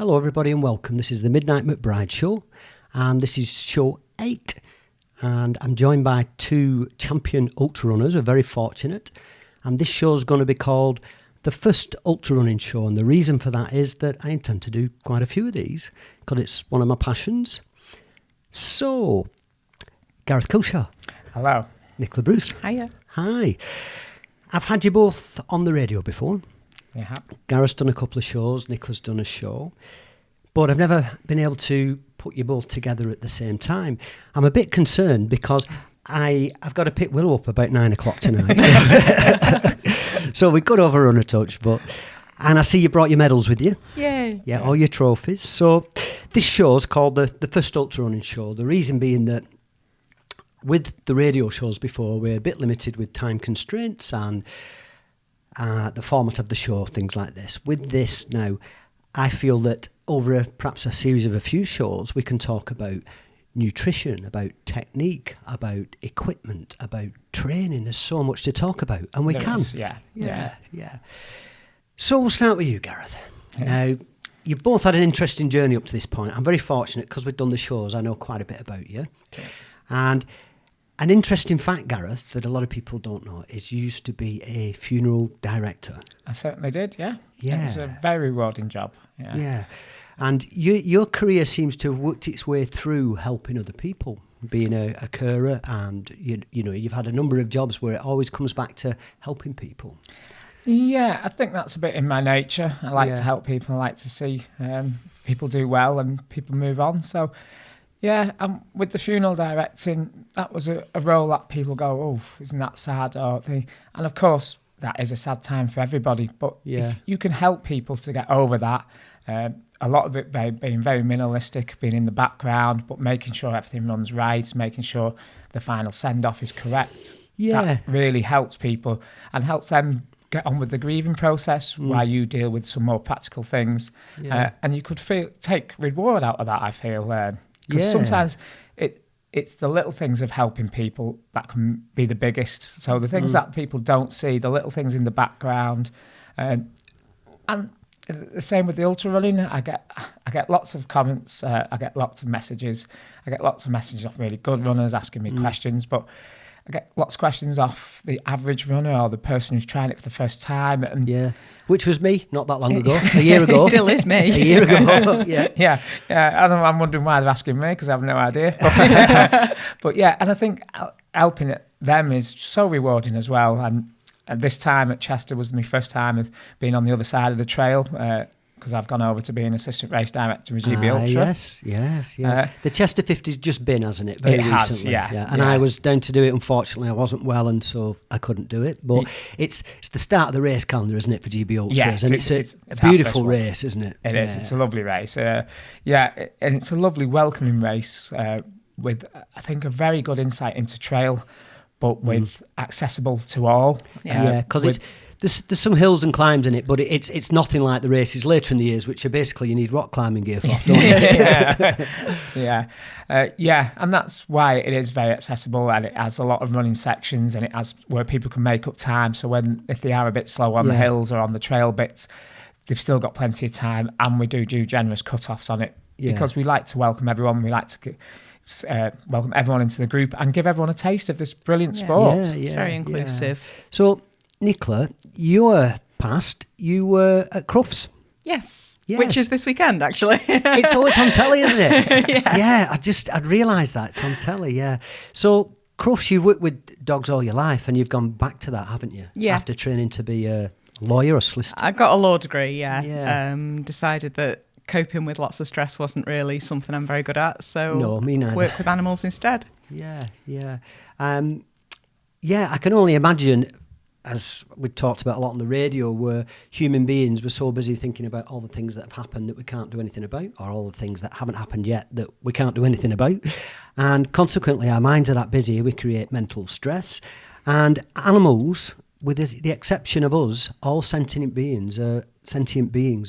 Hello everybody and welcome. This is the Midnight McBride show and this is show 8 and I'm joined by two champion ultra runners. We're very fortunate and this show is going to be called the first ultra running show, and the reason for that is that I intend to do quite a few of these because it's one of my passions. So, Gareth Kilshaw. Hello. Nicola Bruce. Hiya. Hi. I've had you both on the radio before. Yeah. Gareth's done a couple of shows, Nicola's done a show, but I've never been able to put you both together at the same time. I'm a bit concerned because I've got to pick Willow up about 9 o'clock tonight. So we could overrun a touch, and I see you brought your medals with you. Yay. Yeah, all your trophies. So this show's called the first ultra running show. The reason being that with the radio shows before, we're a bit limited with time constraints and the format of the show, things like this. With this now, I feel that over perhaps a series of a few shows, we can talk about nutrition, about technique, about equipment, about training. There's so much to talk about, and we can. Yeah. So we'll start with you, Gareth. Yeah. Now, you've both had an interesting journey up to this point. I'm very fortunate because we've done the shows. I know quite a bit about you. Okay. And an interesting fact, Gareth, that a lot of people don't know is you used to be a funeral director. I certainly did, yeah. Yeah. It was a very rewarding job. Yeah. And your career seems to have worked its way through helping other people, being a carer, and you know you've had a number of jobs where it always comes back to helping people. Yeah, I think that's a bit in my nature. I like to help people. I like to see people do well and people move on. So, yeah, with the funeral directing, that was a role that people go, oh, isn't that sad? And of course, that is a sad time for everybody. But if you can help people to get over that, a lot of it being very minimalistic, being in the background, but making sure everything runs right, making sure the final send-off is correct. Yeah. That really helps people and helps them get on with the grieving process while you deal with some more practical things. Yeah. And you could take reward out of that, I feel. Because sometimes it's the little things of helping people that can be the biggest. So the things that people don't see, the little things in the background. And the same with the ultra running. I get lots of comments. I get lots of messages. I get lots of messages off really good runners asking me questions. But I get lots of questions off the average runner or the person who's trying it for the first time. And which was me not that long ago, a year ago. Still is me. A year ago, yeah. I'm wondering why they're asking me because I have no idea. But yeah, and I think helping them is so rewarding as well. And this time at Chester was my first time of being on the other side of the trail because I've gone over to be an assistant race director with GB Ultra. Yes. The Chester 50's just been, hasn't it? Very recently. And I was down to do it. Unfortunately, I wasn't well, and so I couldn't do it. But it's the start of the race calendar, isn't it, for GB Ultras? Yes, and it's a beautiful race, isn't it? It is. It's a lovely race. And it's a lovely welcoming race with, I think, a very good insight into trail, but with accessible to all. Because there's some hills and climbs in it, but it's nothing like the races later in the years, which are basically you need rock climbing gear for, don't you? And that's why it is very accessible, and it has a lot of running sections, and it has where people can make up time. So if they are a bit slow on the hills or on the trail bits, they've still got plenty of time, and we do generous cut-offs on it because we like to welcome everyone. We like to welcome everyone into the group and give everyone a taste of this brilliant sport. It's very inclusive. So, Nicola, your past, you were at Crufts. Yes, which is this weekend, actually. It's always on telly, isn't it? I'd realised that. It's on telly, So, Crufts, you've worked with dogs all your life and you've gone back to that, haven't you? Yeah. After training to be a lawyer or solicitor. I got a law degree, decided that coping with lots of stress wasn't really something I'm very good at, so no, me neither. Work with animals instead. I can only imagine, as we talked about a lot on the radio, where human beings were so busy thinking about all the things that have happened that we can't do anything about, or all the things that haven't happened yet that we can't do anything about, and consequently our minds are that busy, we create mental stress. And animals, with the exception of us, all sentient beings are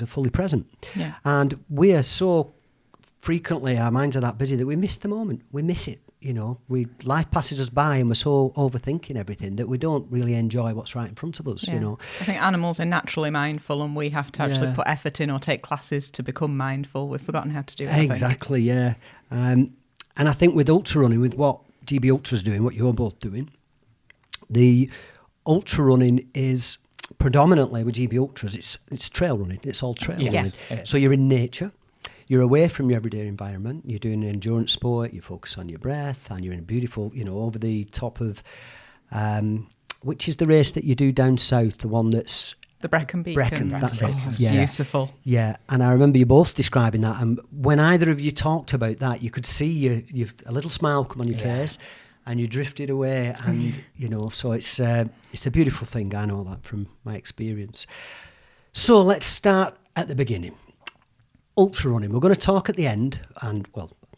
fully present. And we are so frequently, our minds are that busy that we miss the moment. We miss it. life passes us by and we're so overthinking everything that we don't really enjoy what's right in front of us. I think animals are naturally mindful, and we have to actually put effort in or take classes to become mindful. We've forgotten how to do it. Exactly, yeah. And I think with ultra running, with what GB Ultra's doing, what you're both doing, the ultra running is predominantly with GB Ultras, it's trail running. It's all trail running. So you're in nature. You're away from your everyday environment. You're doing an endurance sport. You focus on your breath, and you're in a beautiful, over the top of, which is the race that you do down south, the one that's the Brecon Beacon. That's it. It's beautiful. Yeah, and I remember you both describing that. And when either of you talked about that, you could see a little smile come on your face, and you drifted away. And so it's a beautiful thing. I know that from my experience. So let's start at the beginning. Ultra running. We're going to talk at the end, and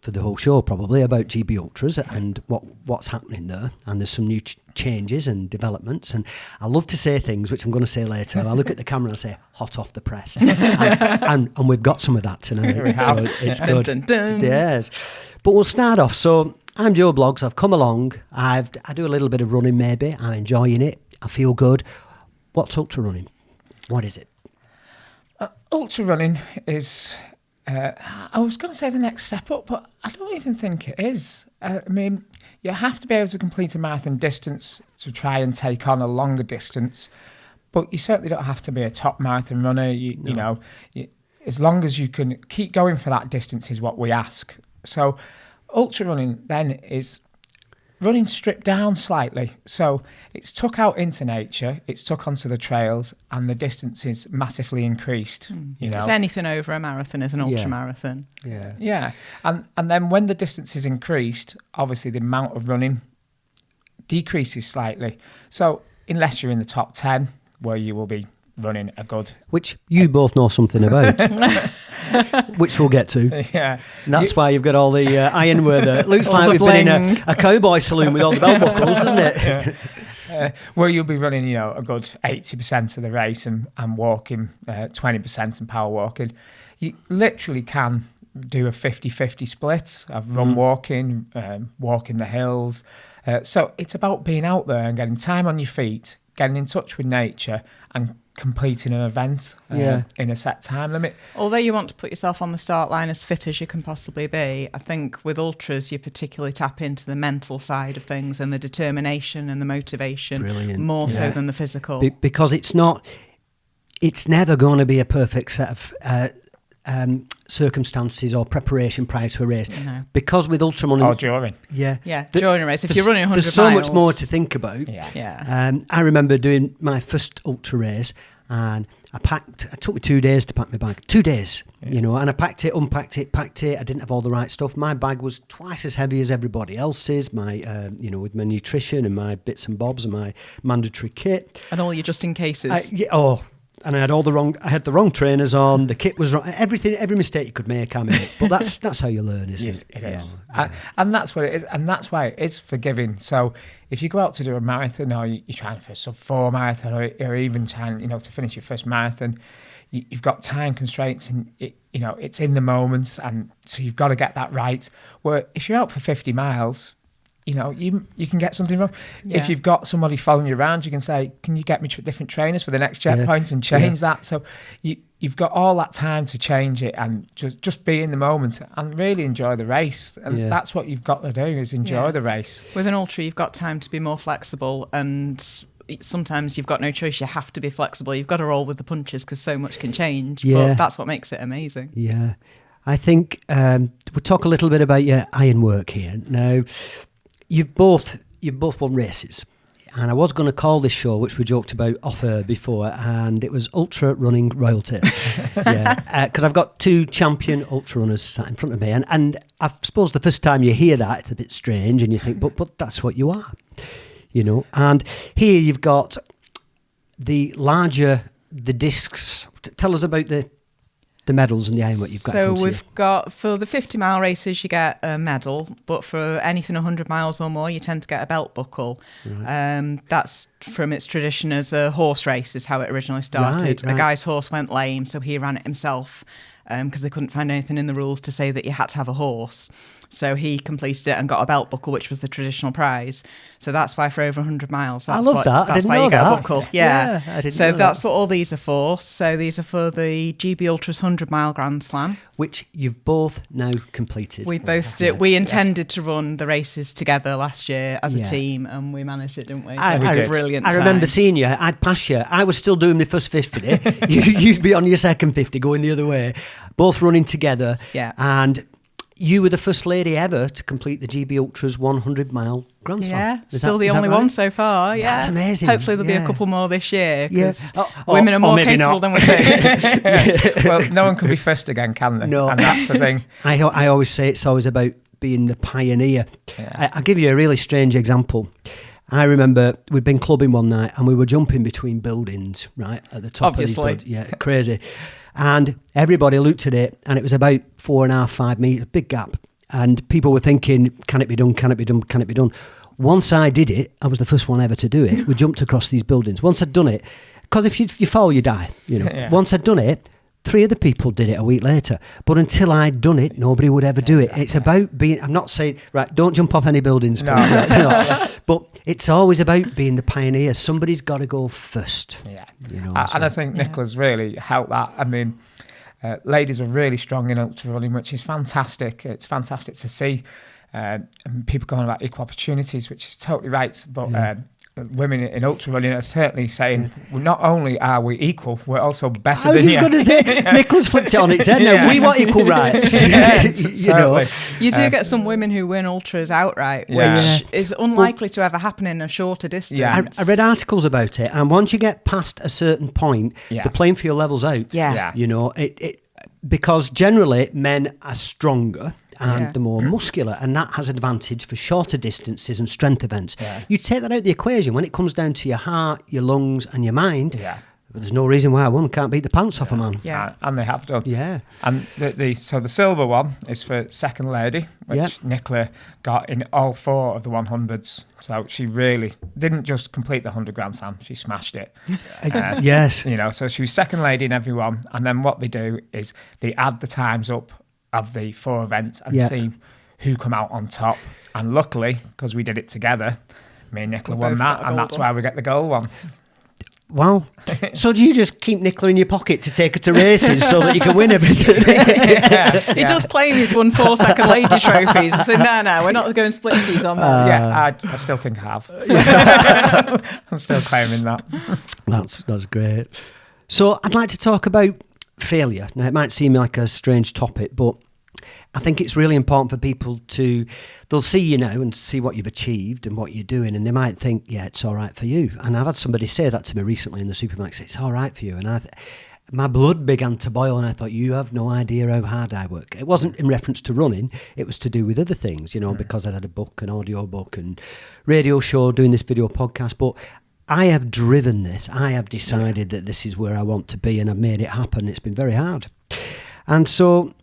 for the whole show probably, about GB Ultras and what's happening there. And there's some new changes and developments. And I love to say things which I'm going to say later. I look at the camera and I say hot off the press, and we've got some of that tonight. So it's good. Dun, dun, dun. Yes, but we'll start off. So I'm Joe Bloggs. I've come along. I do a little bit of running. Maybe I'm enjoying it. I feel good. What's ultra running? What is it? Ultra running is, I was going to say the next step up, but I don't even think it is. I mean, you have to be able to complete a marathon distance to try and take on a longer distance, but you certainly don't have to be a top marathon runner. As long as you can keep going for that distance is what we ask. So ultra running then is running stripped down slightly. So it's took out into nature, it's took onto the trails, and the distance is massively increased. It's anything over a marathon is an ultra marathon. Yeah. And then when the distance is increased, obviously the amount of running decreases slightly. So unless you're in the top 10, where you will be running a good... Which you both know something about. Which we'll get to. Yeah. And that's why you've got all the ironwear there. It looks like we've been in a cowboy saloon with all the belt buckles, doesn't it? Where you'll be running, a good 80% of the race and walking 20% and power walking. You literally can do a 50-50 split of run walking, walking the hills. So it's about being out there and getting time on your feet, getting in touch with nature, and completing an event in a set time limit. Although you want to put yourself on the start line as fit as you can possibly be, I think with ultras you particularly tap into the mental side of things and the determination and the motivation more so than the physical. Because it's never going to be a perfect set of circumstances or preparation prior to a race. No. Because with ultrarunning... Or during. During a race. If you're running 100 miles... There's so much more to think about. I remember doing my first ultra race, and it took me 2 days to pack my bag. 2 days, and I packed it, unpacked it, packed it. I didn't have all the right stuff. My bag was twice as heavy as everybody else's, with my nutrition and my bits and bobs and my mandatory kit. And all your just in cases. And I had the wrong trainers on, the kit was wrong, every mistake you could make, I made. But that's how you learn, isn't it? It is. And that's what it is, and that's why it is forgiving. So if you go out to do a marathon, or you're trying for a sub-4 marathon, or even trying, to finish your first marathon, you've got time constraints, and it's in the moment, and so you've got to get that right. Where if you're out for 50 miles, you can get something wrong. If you've got somebody following you around, you can say, can you get me different trainers for the next checkpoint and change that? So you've got all that time to change it and just be in the moment and really enjoy the race. And that's what you've got to do, is enjoy the race. With an ultra, you've got time to be more flexible, and sometimes you've got no choice. You have to be flexible. You've got to roll with the punches because so much can change. But that's what makes it amazing. Yeah. I think we'll talk a little bit about your iron work here. Now, You've both won races, and I was going to call this show, which we joked about off air before, and it was Ultra Running Royalty. Because I've got 2 champion ultra runners sat in front of me, and I suppose the first time you hear that, it's a bit strange, and you think, but that's what you are, And here you've got the discs. Tell us about the medals and the ironwork you've got. So we've got, for the 50-mile races, you get a medal, but for anything 100 miles or more, you tend to get a belt buckle. Right. That's from its tradition as a horse race, is how it originally started. Right. A guy's horse went lame, so he ran it himself. because they couldn't find anything in the rules to say that you had to have a horse. So he completed it and got a belt buckle, which was the traditional prize. So that's why for over 100 miles, that's I love that. That's why you get a buckle. Yeah. I didn't so know that's that. what all these are for. So these are for the GB Ultras 100 mile Grand Slam, which you've both now completed. We both did. We intended to run the races together last year as a team, and we managed it, didn't we? We did. Brilliant. I remember seeing you. I'd pass you. I was still doing my first 50. You'd be on your second 50, going the other way, both running together. Yeah. And you were the first lady ever to complete the GB Ultras 100 mile Grand Slam. Yeah, still the only one so far. Yeah, that's amazing. Hopefully there'll be a couple more this year. Yes, women are more capable than we think. Well, no one can be first again, can they? No, and that's the thing. I always say it's always about being the pioneer. Yeah. I'll give you a really strange example. I remember we'd been clubbing one night and we were jumping between buildings, right, at the top Obviously. of these buildings. Yeah, crazy. And everybody looked at it and it was about 4.5, 5 meters, big gap. And people were thinking, can it be done? Can it be done? Can it be done? Once I did it, I was the first one ever to do it. We jumped across these buildings. Once I'd done it, because if you fall, you die. Yeah. Once I'd done it, 3 other people did it a week later. But until I'd done it, nobody would ever do it. It's about being, I'm not saying, right, don't jump off any buildings. No. But it's always about being the pioneer. Somebody's got to go first. Yeah. So. And I think Nicola's really helped that. I mean, ladies are really strong in ultra running, which is fantastic. It's fantastic to see. And people going about equal opportunities, which is totally right. But women in ultra running are certainly saying, well, not only are we equal, we're also better than you. I was just going to say, Nicola's flipped it on its head. No, we want equal rights. You do get some women who win ultras outright, which is unlikely to ever happen in a shorter distance. Yeah. I read articles about it, and once you get past a certain point, the playing field levels out. Yeah. Because generally men are stronger and they're more muscular, and that has advantage for shorter distances and strength events. Yeah. You take that out of the equation when it comes down to your heart, your lungs and your mind. Yeah. There's no reason why a woman can't beat the pants off a man. Yeah, and they have done. Yeah. And so the silver one is for second lady, which Nicola got in all 4 of the 100s. So she really didn't just complete the 100 Grand Slam, she smashed it. Yes. So she was second lady in every one. And then what they do is they add the times up of the 4 events and see who come out on top. And luckily, because we did it together, me and Nicola won that, and that's why we get the gold one. Wow. So do you just keep Nicola in your pocket to take her to races so that you can win everything? He does claim he's won 4 second lady trophies. I said, no, we're not going split skis on that. I still think I have. I'm still claiming that. That's great. So I'd like to talk about failure. Now, it might seem like a strange topic, but I think it's really important for people they'll see you now and see what you've achieved and what you're doing, and they might think, yeah, it's all right for you. And I've had somebody say that to me recently in the supermarket, it's all right for you. And my blood began to boil, and I thought, you have no idea how hard I work. It wasn't in reference to running, it was to do with other things, because I'd had a book, an audio book and radio show, doing this video podcast. But I have driven this. I have decided that this is where I want to be, and I've made it happen. It's been very hard. And so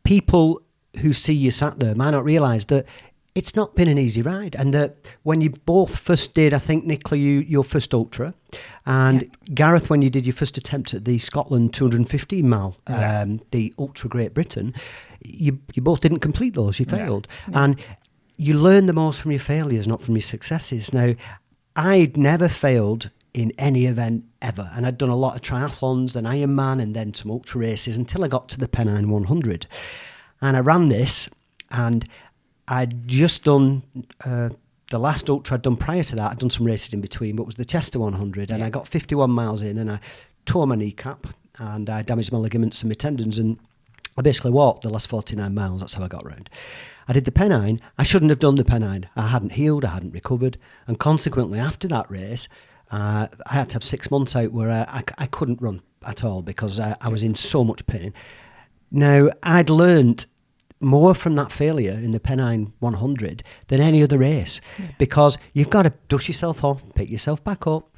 people who see you sat there might not realise that it's not been an easy ride, and that when you both first did, I think, Nicola, your first ultra, and Gareth, when you did your first attempt at the Scotland 215 mile, the Ultra Great Britain, you both didn't complete those, you failed. And you learn the most from your failures, not from your successes. Now, I'd never failed in any event ever, and I'd done a lot of triathlons, then Ironman, and then some ultra races until I got to the Pennine 100. And I ran this, and I'd just done the last ultra I'd done prior to that. I'd done some races in between, but it was the Chester 100, and I got 51 miles in, and I tore my kneecap, and I damaged my ligaments and my tendons, and I basically walked the last 49 miles. That's how I got round. I did the Pennine. I shouldn't have done the Pennine. I hadn't healed, I hadn't recovered, and consequently, after that race, I had to have 6 months out where I couldn't run at all because I was in so much pain. Now, I'd learned more from that failure in the Pennine 100 than any other race, because you've got to dust yourself off, pick yourself back up,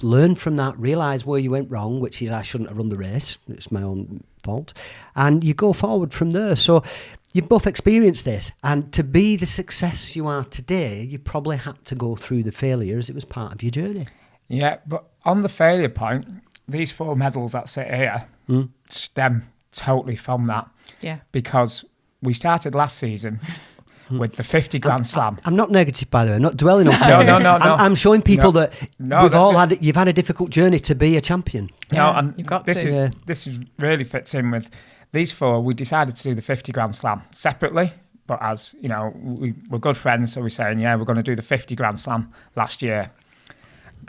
learn from that, realise where you went wrong, which is I shouldn't have run the race, it's my own fault, and you go forward from there. So you've both experienced this, and to be the success you are today, you probably had to go through the failure as it was part of your journey. Yeah, but on the failure point, these 4 medals that sit here stem totally from that. Yeah. Because we started last season with the 50 Grand Slam. I'm not negative, by the way. I'm not dwelling on failure. No. I'm showing people that you've had a difficult journey to be a champion. And you've got this is really fits in with these four. We decided to do the 50 Grand Slam separately, but as you know, we're good friends, so we're saying, we're going to do the 50 Grand Slam last year.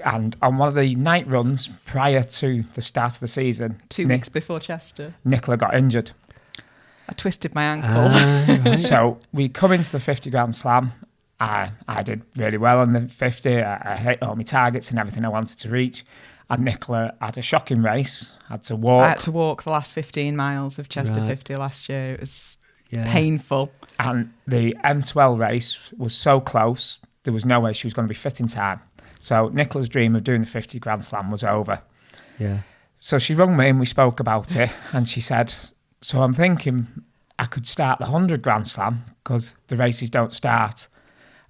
And on one of the night runs prior to the start of the season, 2 weeks before Chester, Nicola got injured. I twisted my ankle. Right. So we come into the 50 Grand Slam. I did really well on the 50. I hit all my targets and everything I wanted to reach. And Nicola had a shocking race. I had to walk the last 15 miles of Chester 50 last year. It was Yeah. painful. And the M12 race was so close, there was no way she was going to be fit in time. So Nicola's dream of doing the 50 Grand Slam was over. Yeah. So she rung me and we spoke about it. And she said, so I'm thinking I could start the 100 Grand Slam because the races don't start.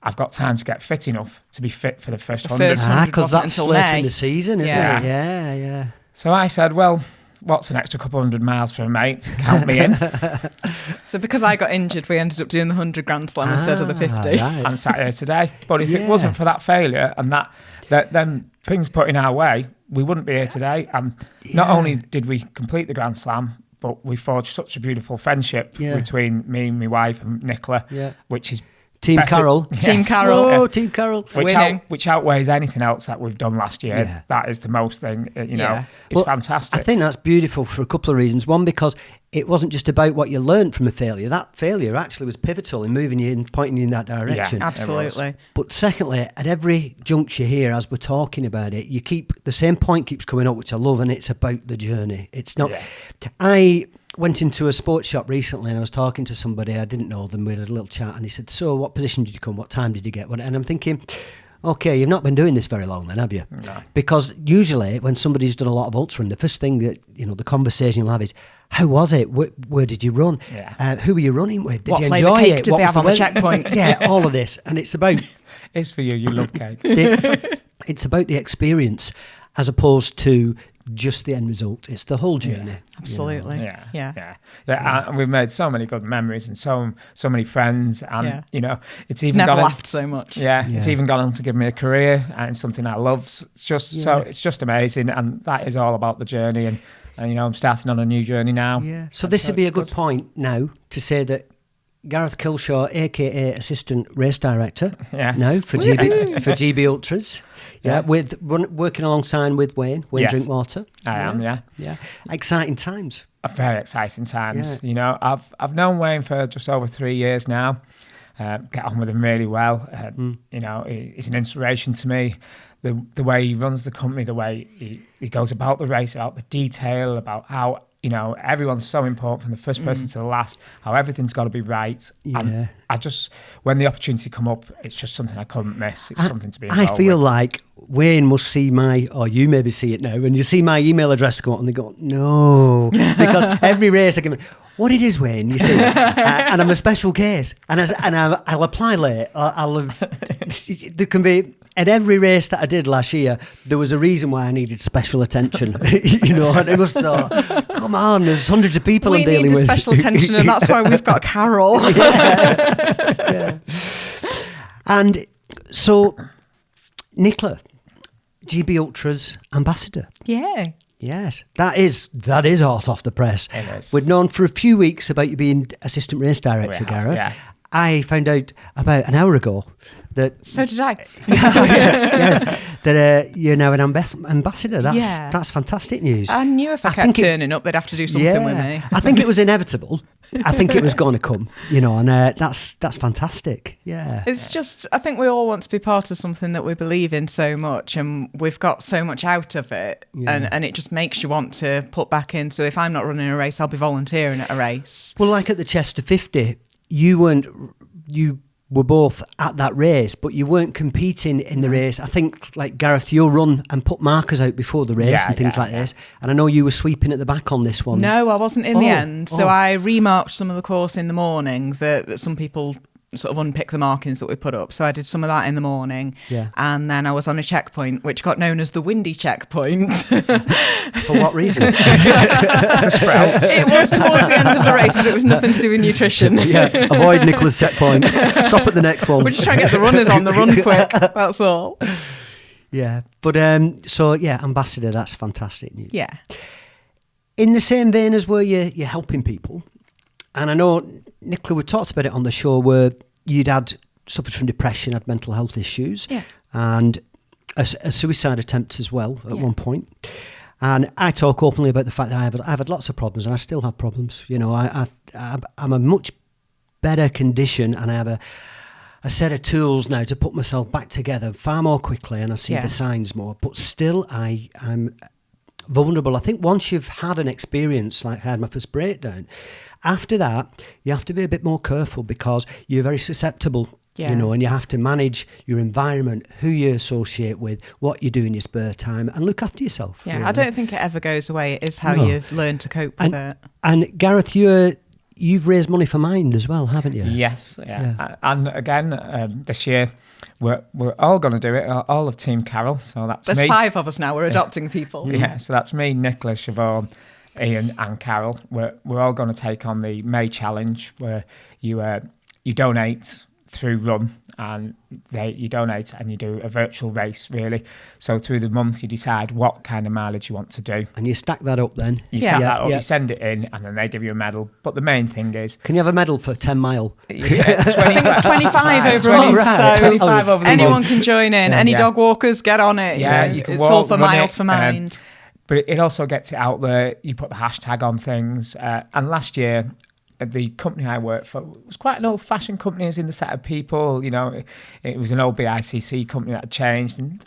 I've got time to get fit enough to be fit for the first 100. Because that's late in the season, isn't it? Yeah. So I said, well, what's an extra couple hundred miles for a mate? Count me in. So because I got injured, we ended up doing the 100 Grand Slam instead of the 50. Right. And sat here today. But if it wasn't for that failure and that then things put in our way, we wouldn't be here today. And not only did we complete the Grand Slam, but we forged such a beautiful friendship between me and my wife and Nicola, which is Team better. Carol. Yes. Team Carol. Oh, Team Carol. Which outweighs anything else that we've done last year. Yeah. That is the most thing, it's fantastic. I think that's beautiful for a couple of reasons. One, because it wasn't just about what you learned from a failure. That failure actually was pivotal in moving you and pointing you in that direction. Yeah, absolutely. But secondly, at every juncture here, as we're talking about it, the same point keeps coming up, which I love, and it's about the journey. It's not... Yeah. I went into a sports shop recently and I was talking to somebody, I didn't know them, we had a little chat, and he said, so what position did you come, what time did you get? And I'm thinking, okay, you've not been doing this very long then, have you? No. Because usually when somebody's done a lot of ultrarunning, the first thing that, the conversation you'll have is, how was it? Where did you run? Yeah. Who were you running with? Did what you flavour enjoy cake it? did What they was have on the weather? checkpoint? Yeah, all of this. And it's about... It's for you love cake. It's about the experience as opposed to just the end result. It's the whole journey. Absolutely. Yeah. And we've made so many good memories and so many friends, and it's even never laughed so much. It's even gone on to give me a career, and it's something I love. It's just amazing, and that is all about the journey. And I'm starting on a new journey now. Yeah. So this would be a good point now to say that Gareth Kilshaw, aka Assistant Race Director, now for GB Ultras. Yeah, working alongside with Wayne Drinkwater. I am. Exciting times. Very exciting times. I've known Wayne for just over 3 years now. Get on with him really well. He's an inspiration to me. The way he runs the company, the way he goes about the race, about the detail, about how everyone's so important from the first person to the last, how everything's got to be right. Yeah. And when the opportunity come up, it's just something I couldn't miss. It's something to be involved I feel with. like Wayne must see or you maybe see it now, and you see my email address come up and they go, no. Because every race I give what it is, Wayne, you see, and I'm a special case, and I'll apply late. There can be, at every race that I did last year, there was a reason why I needed special attention, and it was come on, there's hundreds of people I'm dealing with. We need special attention, and that's why we've got Carol. Yeah. And so, Nicola, GB Ultras ambassador. Yeah. Yes, that is hot off the press. It is. We'd known for a few weeks about you being assistant race director, Gareth. Yeah. I found out about an hour ago that... So did I. yes, that you're now an ambassador. That's fantastic news. I knew if I kept turning up, they'd have to do something with me. I think it was inevitable. I think it was going to come, and that's fantastic. Yeah. It's just, I think we all want to be part of something that we believe in so much, and we've got so much out of it, and it just makes you want to put back in. So if I'm not running a race, I'll be volunteering at a race. Well, like at the Chester 50, you were both at that race, but you weren't competing in the race. I think, like Gareth, you'll run and put markers out before the race and things like this. And I know you were sweeping at the back on this one. No, I wasn't in the end. So I remarked some of the course in the morning that some people sort of unpick the markings that we put up. So I did some of that in the morning. Yeah. And then I was on a checkpoint, which got known as the windy checkpoint. For what reason? It was towards the end of the race, but it was nothing to do with nutrition. Yeah, avoid Nicola's checkpoint. Stop at the next one. We're just trying to get the runners on the run quick. That's all. Yeah. But so yeah, ambassador, that's fantastic news. Yeah. In the same vein as where you're helping people, and I know, Nicola, we talked about it on the show where you'd suffered from depression, had mental health issues, and a suicide attempt as well at one point. And I talk openly about the fact that I've had lots of problems, and I still have problems. You know, I'm a much better condition, and I have a set of tools now to put myself back together far more quickly, and I see the signs more. But still, I'm vulnerable. I think once you've had an experience like I had my first breakdown, after that, you have to be a bit more careful because you're very susceptible, you know, and you have to manage your environment, who you associate with, what you do in your spare time, and look after yourself. Yeah, really. I don't think it ever goes away. It is how you learn to cope with it. And Gareth, you've raised money for Mind as well, haven't you? Yes, and again, this year we're all going to do it, all of Team Carol. So there's me. 5 of us now. We're adopting people. Yeah, so that's me, Nicola, Siobhan, Ian, and Carol. We're all going to take on the May challenge, where you donate through Run, and you donate and you do a virtual race, really. So through the month you decide what kind of mileage you want to do, and you stack that up. Then you stack that up, you send it in, and then they give you a medal. But the main thing is, can you have a medal for 10 mile? I think it's 25 over a month, so 25 over the anyone month. can join in. Any dog walkers, get on it. Yeah, you can it's walk, all for run Miles it, for Mind. But it also gets it out there. You put the hashtag on things. And last year, the company I worked for was quite an old-fashioned company, as in the set of people. You know, it was an old BICC company that had changed, and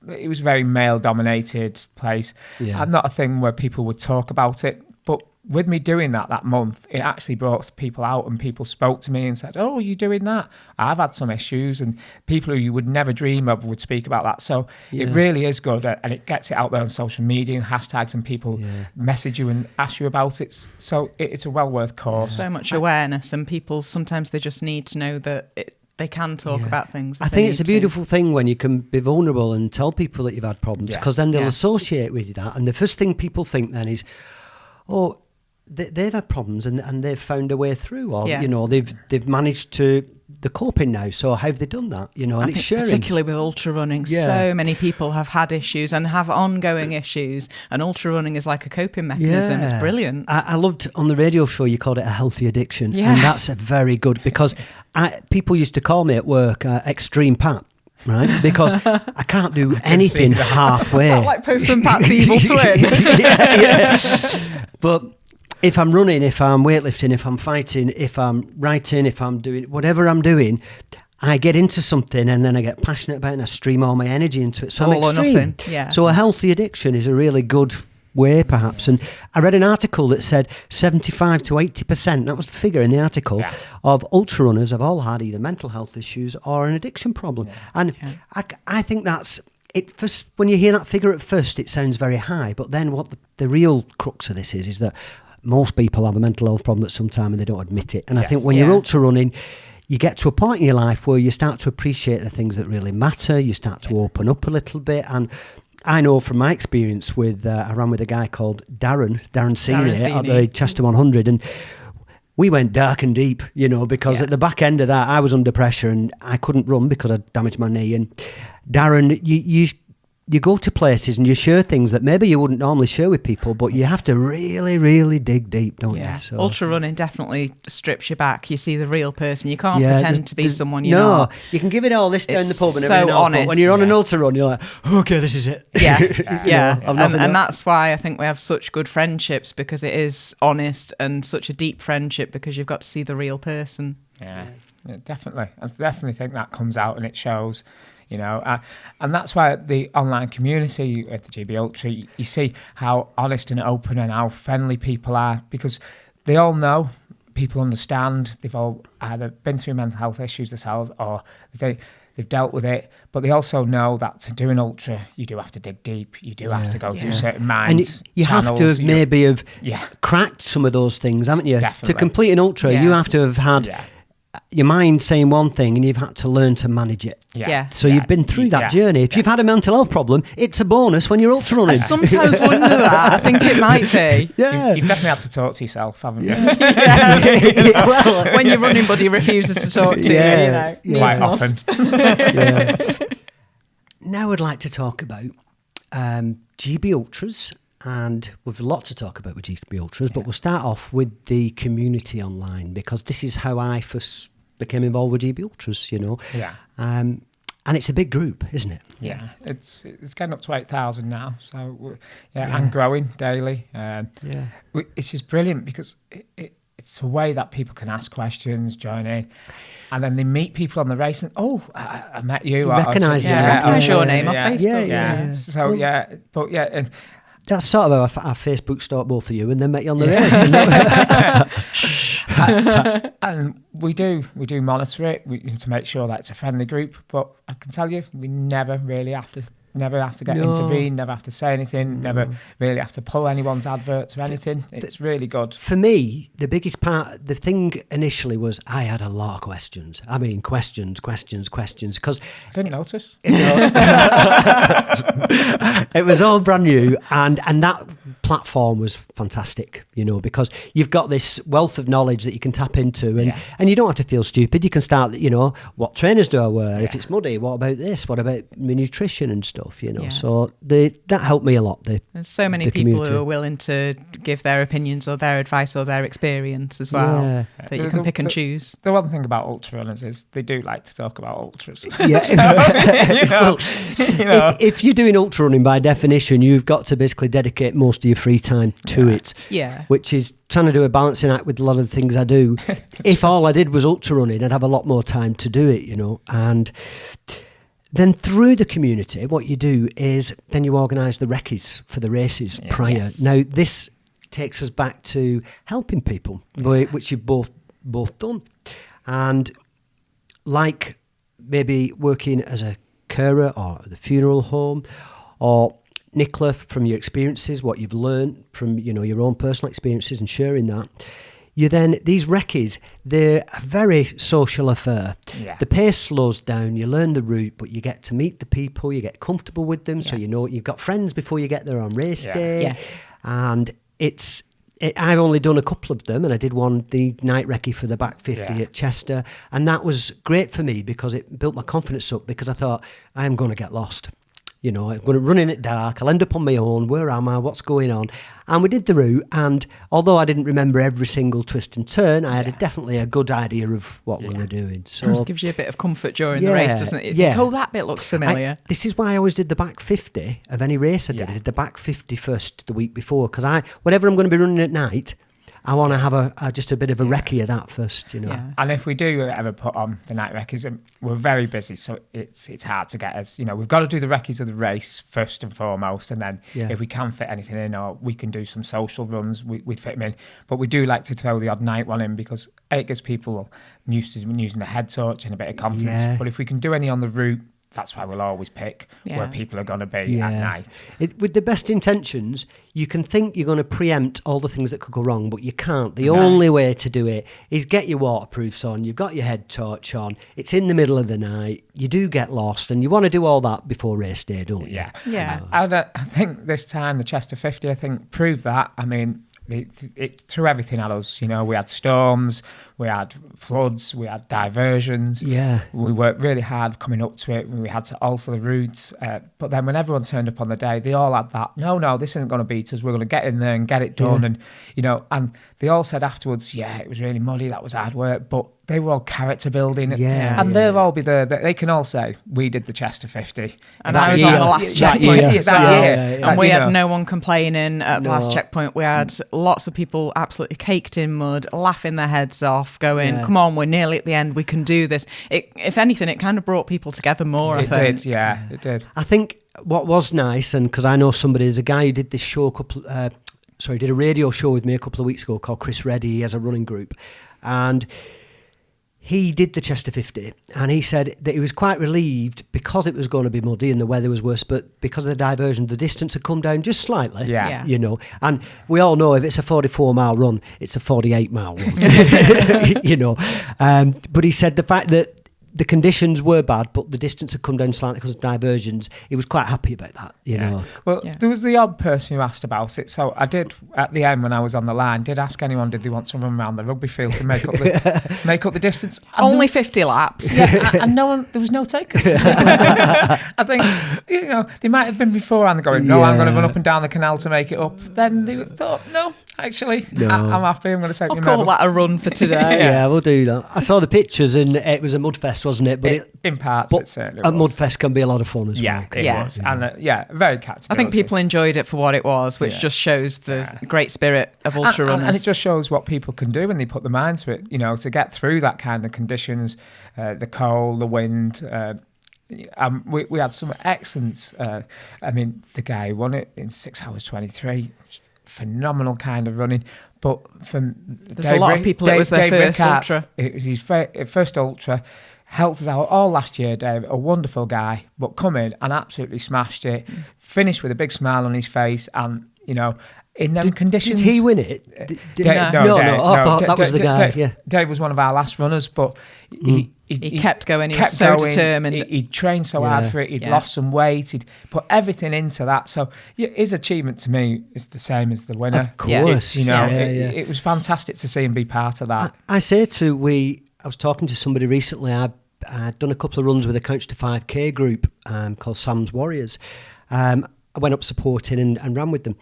it was a very male-dominated place, and not a thing where people would talk about it. But with me doing that month, it actually brought people out, and people spoke to me and said, "Oh, you're doing that? I've had some issues," and people who you would never dream of would speak about that. So it really is good, and it gets it out there on social media and hashtags, and people message you and ask you about it. So it's a well worth cause. So much awareness, and people sometimes they just need to know that they can talk about things. I think it's a beautiful thing when you can be vulnerable and tell people that you've had problems, because then they'll associate with that, and the first thing people think then is, oh, they've had problems and they've found a way through, or you know, they've managed to the coping now. So how have they done that? You know, and it's sharing. Particularly with ultra running, so many people have had issues and have ongoing issues, and ultra running is like a coping mechanism. It's brilliant. I loved on the radio show you called it a healthy addiction, and that's a very good, because people used to call me at work Extreme Pat. Right, because I can't do anything halfway. Is that like Postman Pat's evil twin? But if I'm running, if I'm weightlifting, if I'm fighting, if I'm writing, if I'm doing whatever I'm doing, I get into something and then I get passionate about it and I stream all my energy into it. So I'm extreme. Or nothing. Yeah. So a healthy addiction is a really good way, perhaps. And I read an article that said 75 to 80%, that was the figure in the article, of ultra runners have all had either mental health issues or an addiction problem. And I think that's it. First, when you hear that figure at first, it sounds very high, but then what the real crux of this is that most people have a mental health problem at some time and they don't admit it. And I think when you're ultra running, you get to a point in your life where you start to appreciate the things that really matter. You start to open up a little bit. And I know from my experience with, I ran with a guy called Darren Senior at the Chester 100, and we went dark and deep, you know, because at the back end of that, I was under pressure and I couldn't run because I damaged my knee. And Darren, you go to places and you share things that maybe you wouldn't normally share with people, but you have to really, really dig deep, don't you? So, ultra running definitely strips you back. You see the real person. You can't pretend to be someone you're not. You can give it all this down the pub and so everything else, honest. but when you're on an ultra run, you're like, okay, this is it. And that's why I think we have such good friendships, because it is honest, and such a deep friendship because you've got to see the real person. Yeah, definitely. I definitely think that comes out and it shows. You know, and that's why the online community at the GB Ultra, you see how honest and open and how friendly people are, because they all know, people understand, they've all either been through mental health issues themselves or they've dealt with it, but they also know that to do an ultra, you do have to dig deep, you do have to go through certain mind and you have to have cracked some of those things, haven't you? Definitely. To complete an ultra, you have to have had your mind saying one thing and you've had to learn to manage it. Yeah. So you've been through that journey. If you've had a mental health problem, it's a bonus when you're ultra running. I sometimes wonder that. I think it might be. Yeah. You've definitely had to talk to yourself, haven't you? Well, when your running buddy refuses to talk to you, quite often. Now I'd like to talk about GB Ultras, and we've a lot to talk about with GB Ultras, but we'll start off with the community online, because this is how I first became involved with GB Ultras, Yeah. And it's a big group, isn't it? Yeah, it's getting up to 8,000 now, so and growing daily. It's just brilliant because it's a way that people can ask questions, join in, and then they meet people on the race and I met you. Recognise your name on Facebook. Yeah. So and that's sort of how our Facebook stalked both of you and then met you on the race. And we do monitor it to make sure that it's a friendly group. But I can tell you, we never really have to get intervened, never have to say anything, never really have to pull anyone's adverts or anything. It's really good. For me, the biggest part, the thing initially was I had a lot of questions. I mean, questions, because I didn't notice. It was all brand new, and that platform was fantastic, because you've got this wealth of knowledge that you can tap into, and you don't have to feel stupid. You can start, what trainers do I wear? If it's muddy, what about this? What about my nutrition and stuff? So that helped me a lot. There's so many people who are willing to give their opinions or their advice or their experience as well, that you can pick and choose. The one thing about ultra runners is they do like to talk about ultras. Yeah. If you're doing ultra running, by definition, you've got to basically dedicate most of your free time to it. Yeah. Which is trying to do a balancing act with a lot of the things I do. If all I did was ultra running, I'd have a lot more time to do it, and then through the community, what you do is then you organise the recce's for the races prior. Yes. Now, this takes us back to helping people, which you've both done. And like maybe working as a carer or at the funeral home, or Nicola, from your experiences, what you've learned from your own personal experiences and sharing that, these recce's, they're a very social affair. Yeah. The pace slows down, you learn the route, but you get to meet the people, you get comfortable with them, so you've got friends before you get there on race day. Yes. And I've only done a couple of them, and I did the night recce for the back 50 at Chester, and that was great for me because it built my confidence up, because I thought, I am going to get lost. I'm going to run in at dark. I'll end up on my own. Where am I? What's going on? And we did the route. And although I didn't remember every single twist and turn, I had definitely a good idea of what we were doing. So it gives you a bit of comfort during the race, doesn't it? Yeah. That bit looks familiar. This is why I always did the back 50 of any race I did. I did the back 50 first the week before, because whatever I'm going to be running at night, I want to have just a bit of a recce of that first, Yeah. And if we do ever put on the night recce's, we're very busy, so it's hard to get us. We've got to do the recce's of the race first and foremost, and then if we can fit anything in, or we can do some social runs, we'd fit them in. But we do like to throw the odd night one in, because it gives people used to using the head torch and a bit of confidence. Yeah. But if we can do any on the route, that's why we'll always pick where people are going to be at night. With the best intentions, you can think you're going to preempt all the things that could go wrong, but you can't. The only way to do it is get your waterproofs on, you've got your head torch on, it's in the middle of the night, you do get lost, and you want to do all that before race day, don't you? Yeah. I think this time, the Chester 50, proved that. I mean, it threw everything at us. We had storms, we had floods, we had diversions. Yeah. We worked really hard coming up to it. We had to alter the routes. But then when everyone turned up on the day, they all had that, no, this isn't going to beat us. We're going to get in there and get it done. And, and they all said afterwards, it was really muddy. That was hard work. But they were all character building. And they'll all be there. They can all say, we did the Chester 50. And I was on the last checkpoint as well. And we had no one complaining at the last checkpoint. We had lots of people absolutely caked in mud, laughing their heads off, going, come on, we're nearly at the end, we can do this. If anything, it kind of brought people together more, I think. It did. I think what was nice, and because I know somebody, there's a guy who did this show did a radio show with me a couple of weeks ago called Chris Reddy. He has a running group, and he did the Chester 50, and he said that he was quite relieved because it was going to be muddy and the weather was worse, but because of the diversion, the distance had come down just slightly, you know. And we all know if it's a 44-mile run, it's a 48-mile run, you know. But he said the fact that the conditions were bad, but the distance had come down slightly because of diversions. He was quite happy about that, you know. Well, there was the odd person who asked about it. So I did, at the end when I was on the line, did ask anyone, did they want to run around the rugby field to make up the distance? And only 50 laps. And no one, there was no takers. I think, you know, they might have been beforehand going, no, I'm going to run up and down the canal to make it up. Then they thought, no. Actually, I'm happy. I'm going to take I'll call that a run for today. Yeah, we'll do that. I saw the pictures and it was a mudfest, wasn't it? But in parts, it certainly was. A mudfest can be a lot of fun as well. It was. And very catchy. I think people enjoyed it for what it was, which just shows the great spirit of ultra runners. And it just shows what people can do when they put their mind to it, you know, to get through that kind of conditions, the cold, the wind. We had some excellent, I mean, the guy who won it in 6 hours 23, phenomenal kind of running, but there's a lot of people. It was their first ultra. It was his first ultra. Helped us out all last year, Dave. A wonderful guy, but come in and absolutely smashed it. Finished with a big smile on his face, and you know, in them conditions. Did he win it? No. I thought that was the guy. Dave was one of our last runners, but he kept going. He was so determined. He trained so hard for it. He'd lost some weight. He'd put everything into that. So his achievement to me is the same as the winner. Of course. It was fantastic to see him be part of that. I was talking to somebody recently. I'd done a couple of runs with a Couch to 5K group called Sam's Warriors. I went up supporting and ran with them.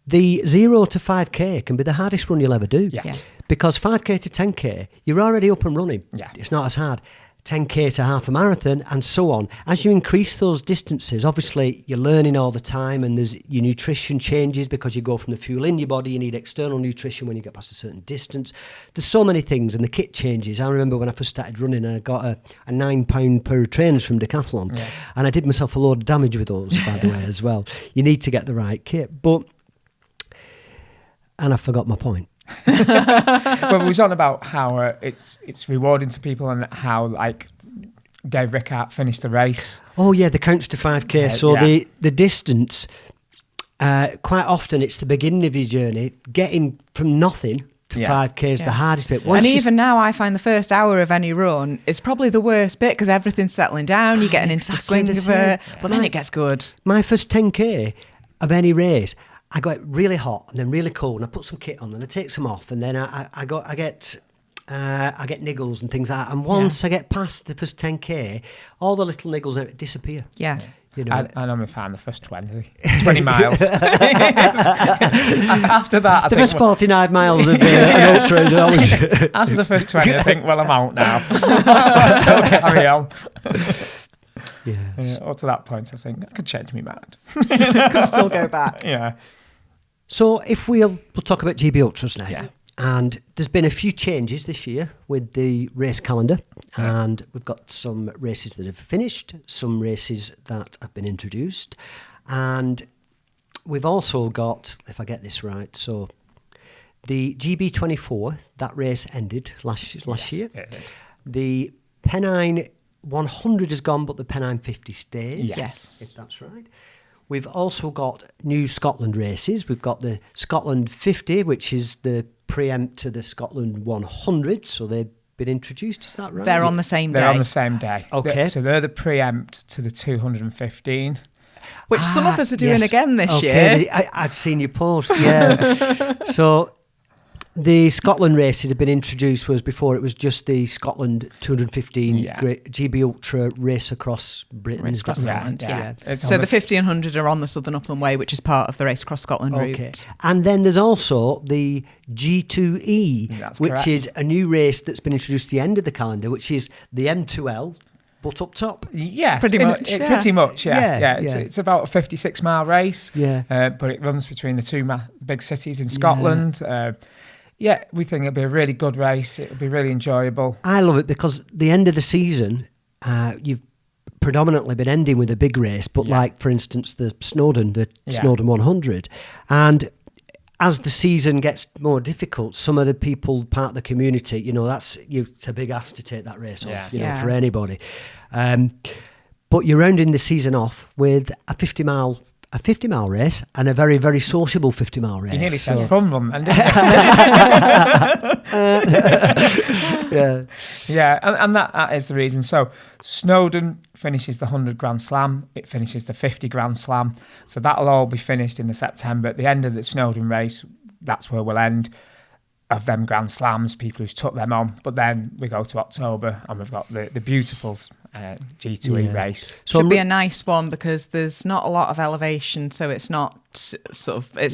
The 0 to 5K can be the hardest run you'll ever do. Yes. Because 5K to 10K, you're already up and running. Yeah. It's not as hard. 10K to half a marathon and so on. As you increase those distances, obviously you're learning all the time, and your nutrition changes because you go from the fuel in your body, you need external nutrition when you get past a certain distance. There's so many things, and the kit changes. I remember when I first started running, and I got a £9 pair of trainers from Decathlon, and I did myself a load of damage with those, by the way, as well. You need to get the right kit. And I forgot my point. Well, it was on about how it's rewarding to people, and how like Dave Rickard finished the race. Oh yeah, the Couch to 5K. The distance, quite often it's the beginning of your journey. Getting from nothing to 5K is the hardest bit. Even now, I find the first hour of any run is probably the worst bit because everything's settling down. You're getting into the swing of it, but then it gets good. My first 10K of any race, I got really hot and then really cold, and I put some kit on, and I take some off, and then I get niggles and things like that. And once I get past the first 10K, all the little niggles disappear. Yeah. You know, I normally find the first 20 miles. After that, the first 49 miles of an ultra is always... After the first 20, I think, well, I'm out now. So carry on. Yes. Up to that point, I think I could change my mind. Can still go back. Yeah. So if we'll talk about GB Ultras now. Yeah. And there's been a few changes this year with the race calendar, and we've got some races that have finished, some races that have been introduced, and we've also got, if I get this right, so the GB24, that race ended last year. The Pennine 100 is gone, but the Pennine 50 stays. Yes. If that's right. We've also got new Scotland races. We've got the Scotland 50, which is the preempt to the Scotland 100. So they've been introduced. Is that right? They're on the same day. They're on the same day. Okay. So they're the preempt to the 215. Which some of us are doing again this year. year. I'd seen your post, yeah. So the Scotland race that had been introduced was before it was just the Scotland 215 GB Ultra race across Britain. Race across Scotland, yeah. So the 50 and 100 are on the Southern Upland Way, which is part of the Race Across Scotland route. And then there's also the G2E, which is a new race that's been introduced at the end of the calendar, which is the M2L, but up top. Yes, pretty much. It's about a 56-mile race, but it runs between the two big cities in Scotland. We think it'll be a really good race. It'll be really enjoyable. I love it because the end of the season, you've predominantly been ending with a big race, but like, for instance, the Snowdon 100. And as the season gets more difficult, some of the people, part of the community, it's a big ask to take that race on, for anybody. But you're rounding the season off with a 50-mile race and a very, very sociable 50-mile race. You nearly said fun run then, didn't you? And that is the reason. So Snowdon finishes the 100 Grand Slam. It finishes the 50 Grand Slam. So that'll all be finished in the September. At the end of the Snowdon race, that's where we'll end. Of them Grand Slams, people who's took them on. But then we go to October and we've got the beautiful G2E race. So should be a nice one because there's not a lot of elevation, so it's not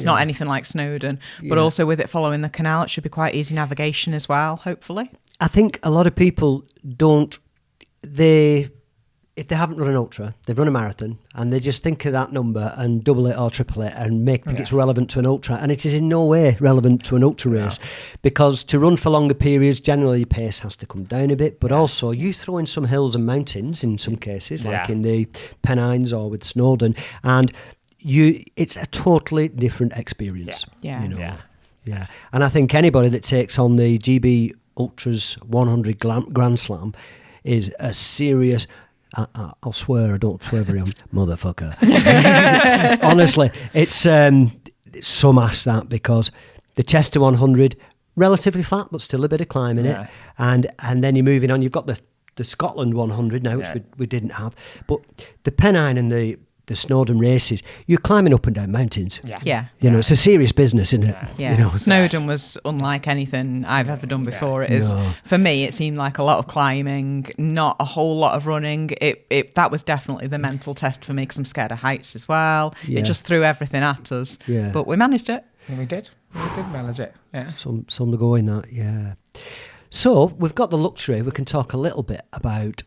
not anything like Snowdon. But also with it following the canal, it should be quite easy navigation as well, hopefully. I think a lot of people if they haven't run an ultra, they've run a marathon and they just think of that number and double it or triple it and think it's relevant to an ultra. And it is in no way relevant to an ultra race because to run for longer periods, generally your pace has to come down a bit, but also you throw in some hills and mountains in some cases, like in the Pennines or with Snowdon, and it's a totally different experience. Yeah. And I think anybody that takes on the GB Ultras 100 Grand Slam is a serious... I'll swear, I don't swear very often, motherfucker. Honestly, it's some ass that because the Chester 100, relatively flat, but still a bit of climb in it. And then you're moving on. You've got the Scotland 100 now, which we didn't have. But the Pennine and the Snowdon races, you're climbing up and down mountains. It's a serious business, isn't it? Snowdon was unlike anything I've ever done before. It is for me, it seemed like a lot of climbing, not a whole lot of running. That was definitely the mental test for me because I'm scared of heights as well. It just threw everything at us. But we managed it. We did manage it. Some to go in that. So we've got the luxury, we can talk a little bit about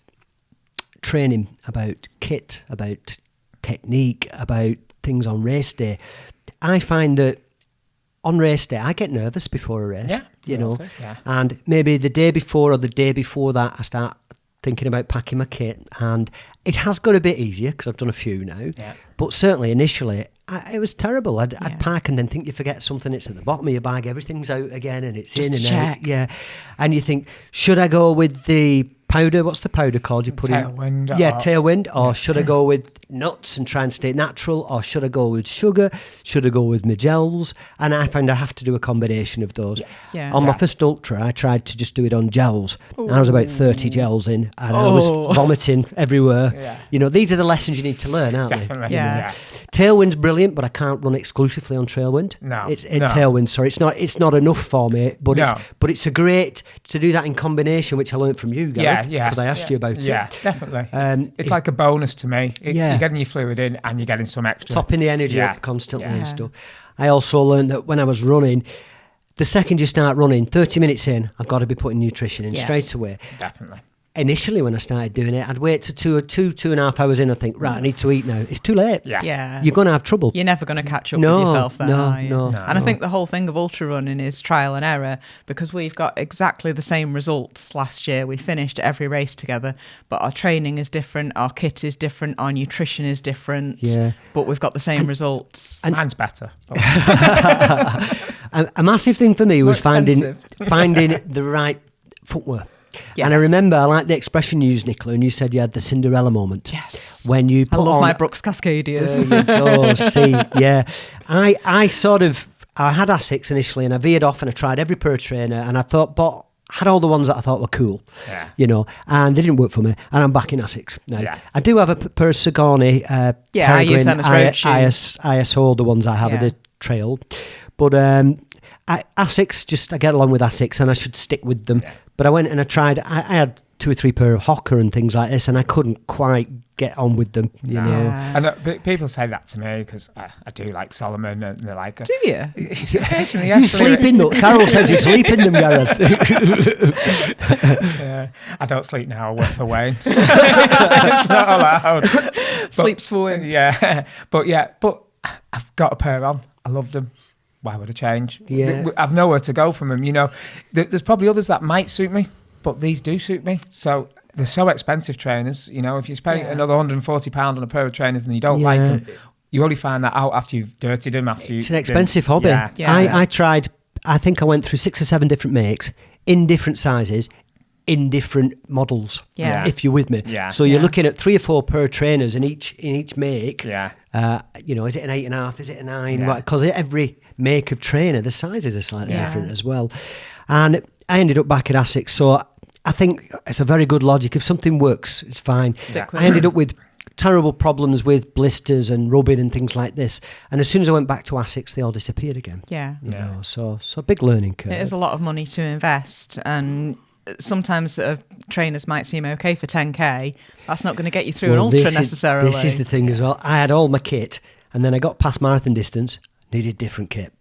training, about kit, about technique, about things on race day. I find that on race day I get nervous before a race, and maybe the day before or the day before that I start thinking about packing my kit, and it has got a bit easier because I've done a few now, but certainly initially it was terrible. I'd pack and then think you forget something, it's at the bottom of your bag, everything's out again and it's just in and out, and you think, should I go with the powder? What's the powder called? You put tailwind. Tailwind. Or should I go with nuts and try and stay natural? Or should I go with sugar? Should I go with my gels? And I find I have to do a combination of those. On my first ultra, I tried to just do it on gels. And I was about 30 gels in, and I was vomiting everywhere. These are the lessons you need to learn, aren't they? Tailwind's brilliant, but I can't run exclusively on tailwind. Tailwind. Sorry, it's not enough for me. But it's a great to do that in combination, which I learned from you, Gareth. Because I asked you about it. Yeah, definitely. It's like a bonus to me. You're getting your fluid in and you're getting some extra. Topping the energy up constantly and stuff. I also learned that when I was running, the second you start running, 30 minutes in, I've got to be putting nutrition in straight away. Definitely. Initially, when I started doing it, I'd wait to two and a half hours in. I think, right, I need to eat now. It's too late. You're going to have trouble. You're never going to catch up with yourself then, are you? No. And I think the whole thing of ultra running is trial and error because we've got exactly the same results last year. We finished every race together, but our training is different, our kit is different, our nutrition is different, but we've got the same results. And mine's better. A massive thing for me was finding the right footwear. And I remember, I like the expression you used, Nicola, and you said you had the Cinderella moment. Yes. When you put I love on my Brooks Cascadias. There you go, see, I had Asics initially, and I veered off and I tried every pair of trainer, and I had all the ones that I thought were cool, and they didn't work for me, and I'm back in Asics now. I do have a pair of Sagani, I use them as road shoes. ISO, the ones I have are the trail, but Asics, I get along with Asics, and I should stick with them. But I went and I tried. I had 2 or 3 pair of Hocker and things like this, and I couldn't quite get on with them. You know. And people say that to me because I do like Solomon, and they're like, "Do you?" Occasionally, you sleep in them. Carol says you sleep in them, Gareth. I don't sleep now. I work for Wayne. It's not allowed. Sleeps for Wayne. But I've got a pair on. I love them. Why would I change? Yeah. I've nowhere to go from them. There's probably others that might suit me, but these do suit me. So they're so expensive trainers. If you spend another £140 on a pair of trainers and you don't like them, you only find that out after you've dirtied them. It's an expensive hobby. I tried. I think I went through 6 or 7 different makes in different sizes, in different models. Yeah. If you're with me. Yeah. So you're looking at 3 or 4 pair of trainers in each make. Yeah. Is it an 8.5? Is it a 9? Yeah. Because every make of trainer, the sizes are slightly different as well. And I ended up back at Asics. So I think it's a very good logic. If something works, it's fine. Stick with I ended up with terrible problems with blisters and rubbing and things like this. And as soon as I went back to Asics, they all disappeared again. Yeah. You know, so a big learning curve. It is a lot of money to invest, and sometimes trainers might seem okay for 10k. That's not going to get you through an ultra necessarily. This is the thing as well. I had all my kit, and then I got past marathon distance, needed different kit.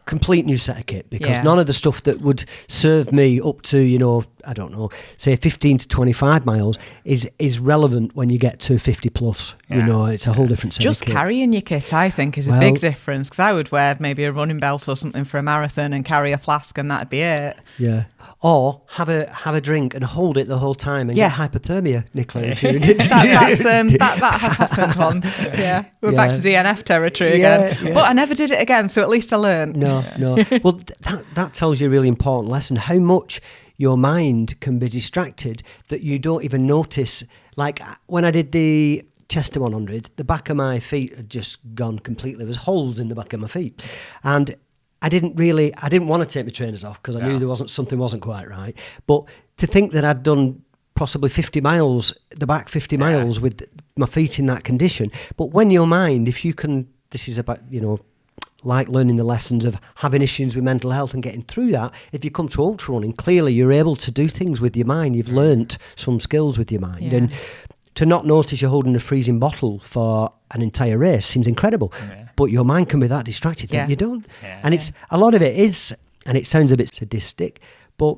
Complete new set of kit, because none of the stuff that would serve me up to, I don't know, say 15 to 25 miles is relevant when you get to 50 plus. It's a whole different set of kit. Just carrying your kit, I think, is a big difference, because I would wear maybe a running belt or something for a marathon and carry a flask, and that'd be it. Yeah. Or have a drink and hold it the whole time and get hypothermia, Nicola. If you that has happened once. Yeah, we're back to DNF territory again. Yeah. But I never did it again, so at least I learned. No. Well, that tells you a really important lesson. How much your mind can be distracted that you don't even notice. Like when I did the Chester 100, the back of my feet had just gone completely. There was holes in the back of my feet, and I didn't want to take my trainers off because I knew something wasn't quite right. But to think that I'd done possibly 50 miles, the back 50 miles with my feet in that condition. But when your mind, if you can, this is about, like learning the lessons of having issues with mental health and getting through that. If you come to ultra running, clearly you're able to do things with your mind. You've learnt some skills with your mind. And to not notice you're holding a freezing bottle for an entire race seems incredible. But your mind can be that distracted that you don't. And it's a lot of it is, and it sounds a bit sadistic, but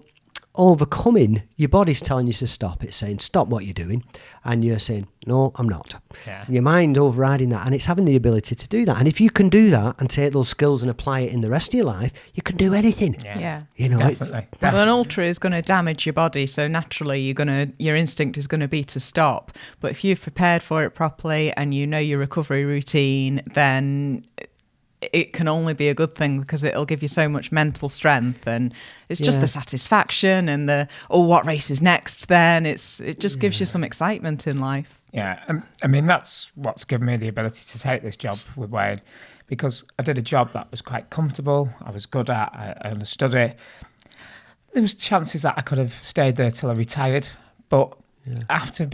overcoming, your body's telling you to stop. It's saying, stop what you're doing. And you're saying, no, I'm not. And your mind's overriding that. And it's having the ability to do that. And if you can do that and take those skills and apply it in the rest of your life, you can do anything. Definitely. Well, an ultra is going to damage your body. So naturally, your instinct is going to be to stop. But if you've prepared for it properly and you know your recovery routine, then it can only be a good thing, because it'll give you so much mental strength, and it's just the satisfaction and what race is next then. It just gives you some excitement in life. I mean, that's what's given me the ability to take this job with Wayne, because I did a job that was quite comfortable, I was good at, I understood it. There was chances that I could have stayed there till I retired, but after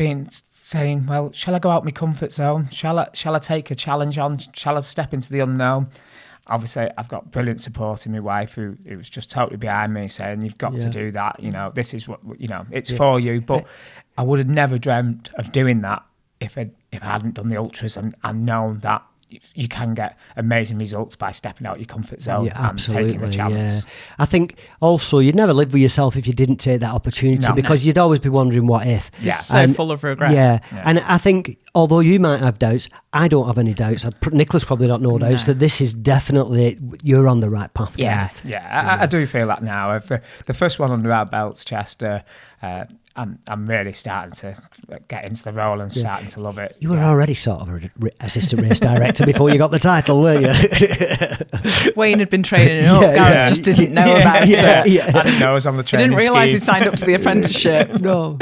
saying, well, shall I go out my comfort zone? Shall I take a challenge on? Shall I step into the unknown? Obviously, I've got brilliant support in my wife, who was just totally behind me, saying, you've got to do that. This is what, it's for you. But I would have never dreamt of doing that if I hadn't done the ultras and known that you can get amazing results by stepping out your comfort zone and taking the challenge. I think also you'd never live with yourself if you didn't take that opportunity, because you'd always be wondering what if. So full of regret. And I think although you might have doubts, I don't have any doubts. Nicholas probably got no doubts that this is definitely, you're on the right path. I do feel that now. The first one under our belts, Chester, I'm really starting to get into the role and starting to love it. You were already sort of an assistant race director before you got the title, weren't you? Wayne had been training up. Gareth just didn't know about it. I didn't know I was on the training He didn't realise he'd signed up to the apprenticeship. No.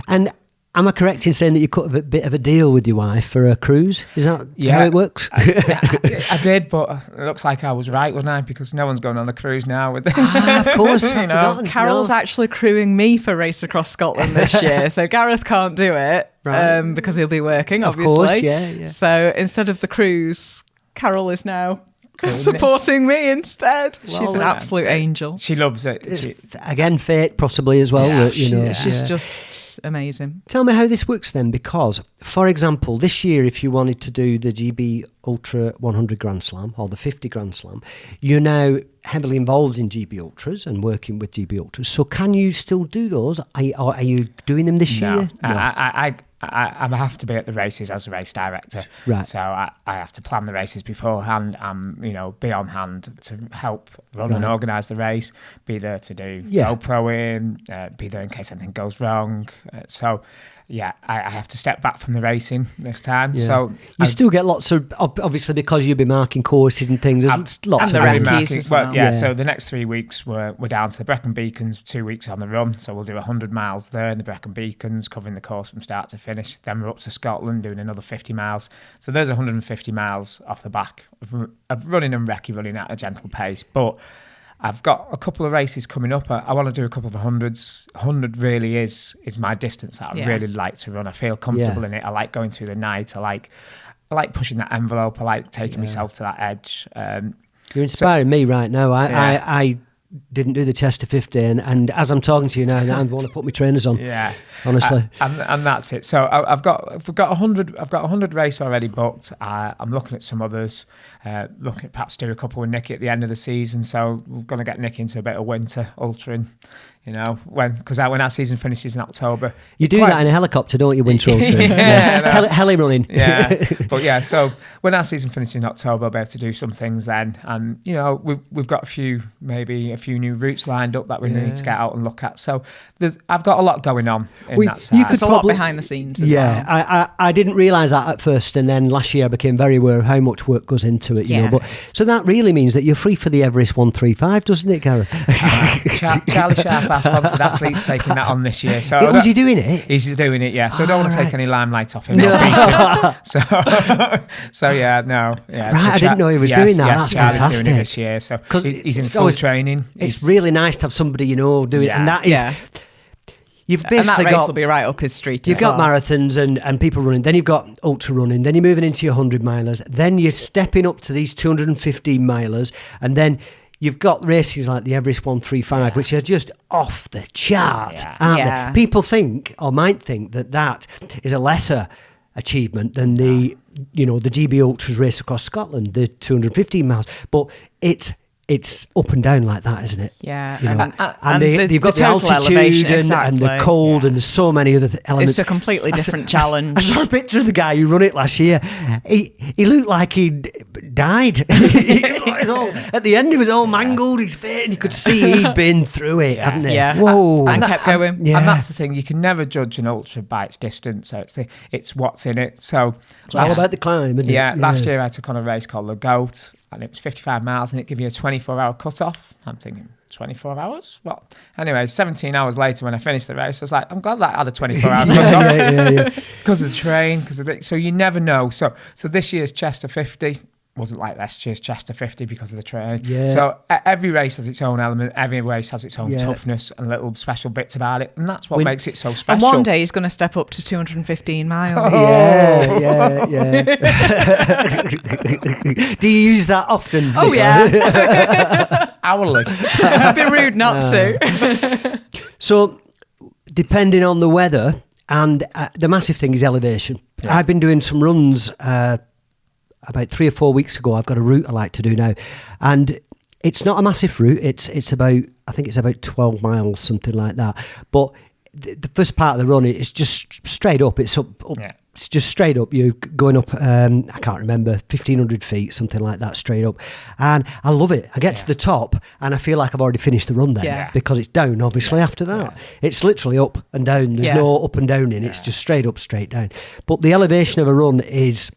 And am I correct in saying that you cut a bit of a deal with your wife for a cruise? Is that how it works? I did, but it looks like I was right, wasn't I? Because no one's going on a cruise now with of course. Carol's actually crewing me for Race Across Scotland this year, so Gareth can't do it because he'll be working, obviously. Of course, So instead of the cruise, Carol is now supporting me instead. She's an absolute angel. She loves it. Again, fate possibly as well. She's just amazing. Tell me how this works then, because, for example, this year, if you wanted to do the GB Ultra 100 Grand Slam or the 50 Grand Slam, you're now heavily involved in GB Ultras and working with GB Ultras. So can you still do those? Are you doing them this year? No. I have to be at the races as a race director. Right. So I have to plan the races beforehand and, be on hand to help run and organise the race, be there to do GoProing, be there in case anything goes wrong. I have to step back from the racing this time. Yeah. So you still get lots of, obviously because you'll be marking courses and things, there's lots and of the recce's as well. So the next 3 weeks we're down to the Brecon Beacons, 2 weeks on the run. So we'll do 100 miles there in the Brecon Beacons, covering the course from start to finish. Then we're up to Scotland doing another 50 miles. So there's 150 miles off the back of running and recce running at a gentle pace. But I've got a couple of races coming up. I want to do a couple of hundreds. 100 really is my distance that I really like to run. I feel comfortable in it. I like going through the night. I like pushing that envelope. I like taking myself to that edge. You're inspiring me right now. I didn't do the Chester 15, and as I'm talking to you now, I want to put my trainers on. Yeah, honestly, and that's it. So I've got 100. I've got 100 race already booked. I'm looking at some others. Looking at perhaps do a couple with Nicky at the end of the season. So we're going to get Nicky into a bit of winter ultraing. Because when our season finishes in October, you do that in a helicopter, don't you? Winter ultraing, heli running. So when our season finishes in October, I'll be able to do some things then, and we've got a few new routes lined up that we need to get out and look at. So I've got a lot going on in that side. There's a lot behind the scenes as well. I didn't realise that at first, and then last year I became very aware of how much work goes into it. You know, but so that really means that you're free for the Everest 135, doesn't it, Gareth? Charlie Sharp, our sponsored athlete's taking that on this year. So was he doing it? He's doing it, yeah. So I don't want to take any limelight off him. No. I didn't know he was doing that. That's Charlie's fantastic. Doing it this year, so he's in full training. It's really nice to have somebody doing it, and that is. You've basically and that race will be right up his street. You've got marathons and people running, then you've got ultra running, then you're moving into your 100 milers, then you're stepping up to these 215 milers, and then you've got races like the Everest 135, which are just off the chart, aren't they? People think, or might think, that is a lesser achievement than the GB Ultras race across Scotland, the 215 miles, but it's up and down like that, isn't it? Yeah. And you've got the altitude and the cold and there's so many other elements. It's a completely different challenge. I saw a picture of the guy who ran it last year. He looked like he'd died. At the end, he was all mangled, his face, and you could see he'd been through it, hadn't he? Yeah. Whoa. And kept going. And that's the thing, you can never judge an ultra by its distance, so it's what's in it. So it's all about the climb, isn't it? Yeah, last year I took on a race called the Goat, and it was 55 miles, and it gave you a 24-hour cut-off. I'm thinking, 24 hours? Well, anyway, 17 hours later when I finished the race, I was like, I'm glad that I had a 24-hour cut-off. Because of the train, so you never know. So this year's Chester 50 wasn't like last year's Chester 50 because of the train. Yeah. So every race has its own element, every race has its own toughness and little special bits about it, and that's what makes it so special. And one day he's going to step up to 215 miles. Yeah. Do you use that often? Oh, yeah. Hourly. It'd be rude not to. So, depending on the weather, and the massive thing is elevation. Yeah. I've been doing some runs about 3 or 4 weeks ago. I've got a route I like to do now, and it's not a massive route. It's about, I think it's about 12 miles, something like that. But the first part of the run is just straight up. It's up. It's just straight up. You're going up, I can't remember, 1,500 feet, something like that, straight up. And I love it. I get to the top and I feel like I've already finished the run then because it's down, obviously, after that. It's literally up and down. There's no up and down in it. It's just straight up, straight down. But the elevation of a run is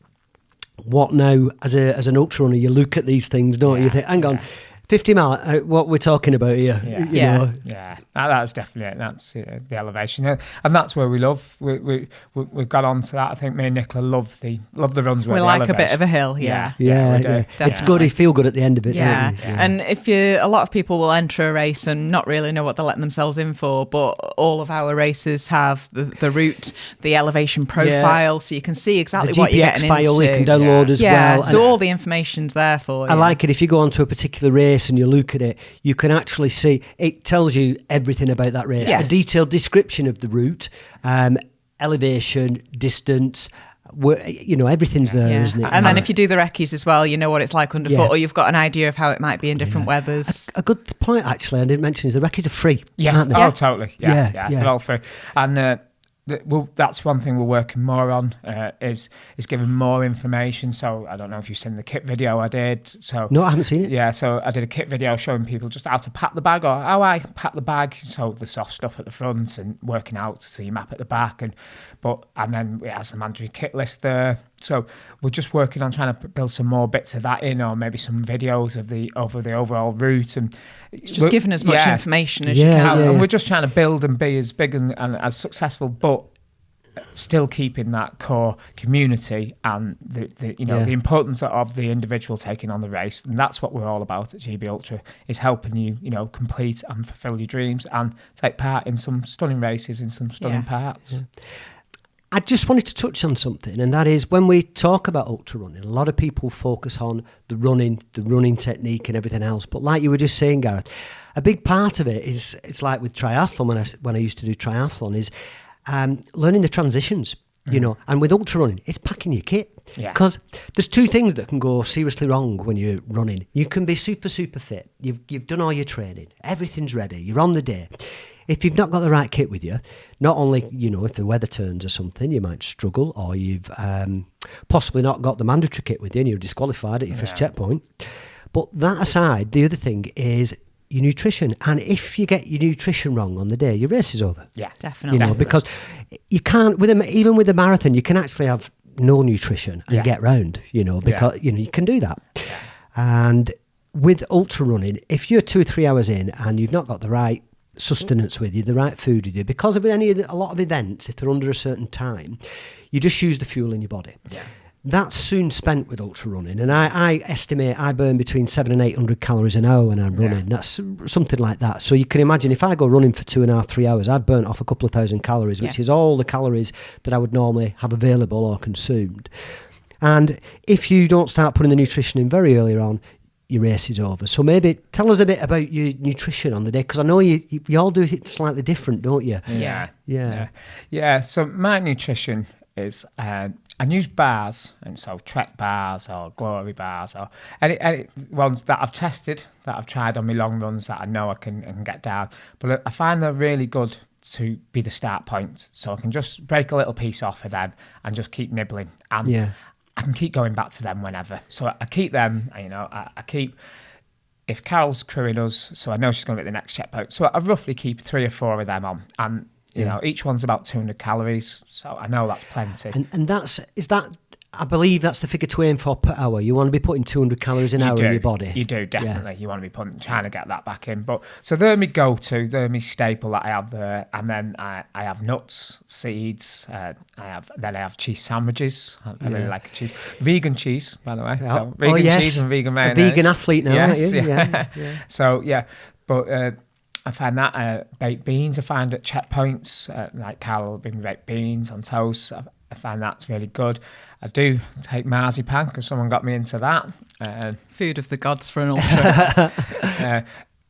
what now, as an ultra runner, you look at these things, don't you? You think, hang on, 50 miles, what we're talking about here. You know? That's definitely it. That's the elevation, and that's where we love. We've got on to that. I think me and Nicola love the runs. We like a bit of a hill, yeah. It's good. You feel good at the end of it. And if a lot of people will enter a race and not really know what they're letting themselves in for, but all of our races have the route, the elevation profile, so you can see exactly what you're getting into. The GPX file you can download as well. So all the information's there for you. I like it. If you go onto a particular race and you look at it, you can actually see, it tells you everything about that race. A detailed description of the route, elevation, distance, everything's there, isn't it? And then if you do the recce's as well, you know what it's like underfoot, or you've got an idea of how it might be in different weathers. A good point, actually, I didn't mention, is the recce's are free. Yes, aren't they? totally. Yeah, they're all free. And that's one thing we're working more on, is giving more information. So I don't know if you've seen the kit video I did. So no, I haven't seen it. Yeah, so I did a kit video showing people just how to pack the bag, or how I pack the bag. So the soft stuff at the front and working out to see map at the back, and then it has the mandatory kit list there. So we're just working on trying to build some more bits of that in, or maybe some videos of the overall route, and just giving as much information as you can. And we're just trying to build and be as big and as successful, but still keeping that core community and the importance of the individual taking on the race. And that's what we're all about at GB Ultra, is helping you, complete and fulfill your dreams and take part in some stunning races in some stunning parts. Yeah. I just wanted to touch on something, and that is when we talk about ultra running, a lot of people focus on the running technique and everything else. But like you were just saying, Gareth, a big part of it is, it's like with triathlon, when I used to do triathlon, is learning the transitions, and with ultra running, it's packing your kit. Because there's two things that can go seriously wrong when you're running. You can be super, super fit. You've done all your training. Everything's ready. You're on the day. If you've not got the right kit with you, not only, if the weather turns or something, you might struggle, or you've possibly not got the mandatory kit with you and you're disqualified at your first checkpoint. But that aside, the other thing is your nutrition. And if you get your nutrition wrong on the day, your race is over. Yeah, definitely. Because you can't, even with a marathon, you can actually have no nutrition and get round, because, you can do that. Yeah. And with ultra running, if you're 2 or 3 hours in and you've not got the right sustenance with you, the right food with you, because of a lot of events, if they're under a certain time, you just use the fuel in your body. That's soon spent with ultra running, and I estimate I burn between 700 and 800 calories an hour when I'm running. That's something like that. So you can imagine, if I go running for 2.5, 3 hours, I've burnt off a couple of thousand calories, which is all the calories that I would normally have available or consumed. And if you don't start putting the nutrition in very early on, your race is over. So maybe tell us a bit about your nutrition on the day, because I know you all do it slightly different, don't you? Yeah. So my nutrition is I use bars, and so Trek bars or Glory bars or any ones that I've tested, that I've tried on my long runs, that I know I can get down. But I find they're really good to be the start point, so I can just break a little piece off of them and just keep nibbling. And I can keep going back to them whenever. So I keep them, I keep, if Carol's crewing us, so I know she's going to be at the next checkpoint, so I roughly keep 3 or 4 of them on. And, each one's about 200 calories, so I know that's plenty. And I believe that's the figure to aim for per hour. You want to be putting 200 calories an hour in your body. You do, definitely. Yeah. You want to be trying to get that back in. But so they're my go-to, they're my staple that I have there. And then I have nuts, seeds. I have cheese sandwiches. I really like cheese. Vegan cheese, by the way. Yeah. So vegan cheese and vegan mayonnaise. A vegan athlete now, yes, aren't you? Yeah. So but I find that baked beans I find at checkpoints, like Carol will bring me baked beans on toast. I find that's really good. I do take marzipan because someone got me into that. Food of the gods for an ultra.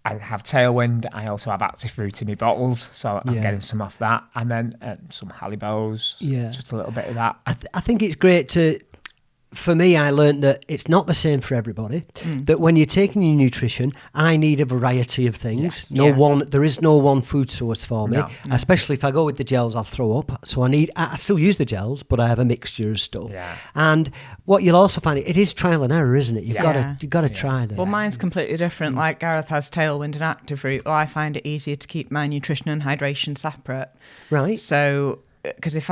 I have Tailwind. I also have Active Fruit in my bottles, so I'm getting some off that. And then some Halibos, just a little bit of that. I think it's great to... For me, I learned that it's not the same for everybody. That when you're taking your nutrition, I need a variety of things. There is no one food source for me. No. Especially if I go with the gels, I'll throw up. So I still use the gels, but I have a mixture of stuff. Yeah. And what you'll also find, it is trial and error, isn't it? You've got to try them. Well, mine's completely different. Like Gareth has Tailwind and Active Root. Well, I find it easier to keep my nutrition and hydration separate. Right. So... Because if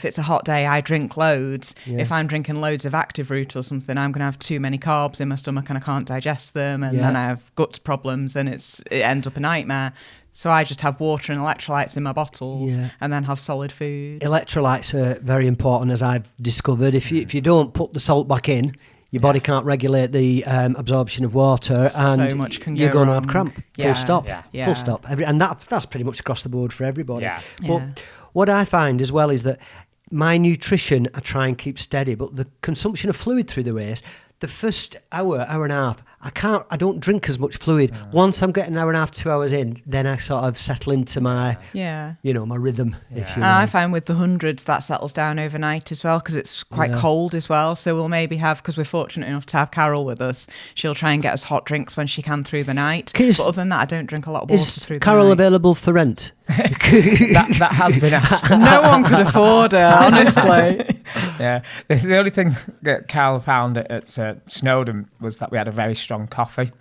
it's a hot day, I drink loads. If I'm drinking loads of Active Root or something, I'm going to have too many carbs in my stomach and I can't digest them, and then I have gut problems and it ends up a nightmare. So I just have water and electrolytes in my bottles and then have solid food. Electrolytes are very important, as I've discovered. If you don't put the salt back in, your body can't regulate the absorption of water, and so much can you're go going wrong. to have cramp. Full stop. Yeah. Full stop. And that's pretty much across the board for everybody. Yeah. But what I find as well is that my nutrition I try and keep steady, but the consumption of fluid through the race, the first hour and a half, I don't drink as much fluid. Once I'm getting an hour and a half, 2 hours in, then I sort of settle into my, my rhythm, if you will. And I find with the 100s that settles down overnight as well, because it's quite cold as well. So we'll maybe have, because we're fortunate enough to have Carol with us, she'll try and get us hot drinks when she can through the night. But other than that, I don't drink a lot of water through the night. Is Carol available for rent? that has been asked. No one could afford her, honestly. Yeah. The only thing that Carol found at Snowdon was that we had a very strong coffee.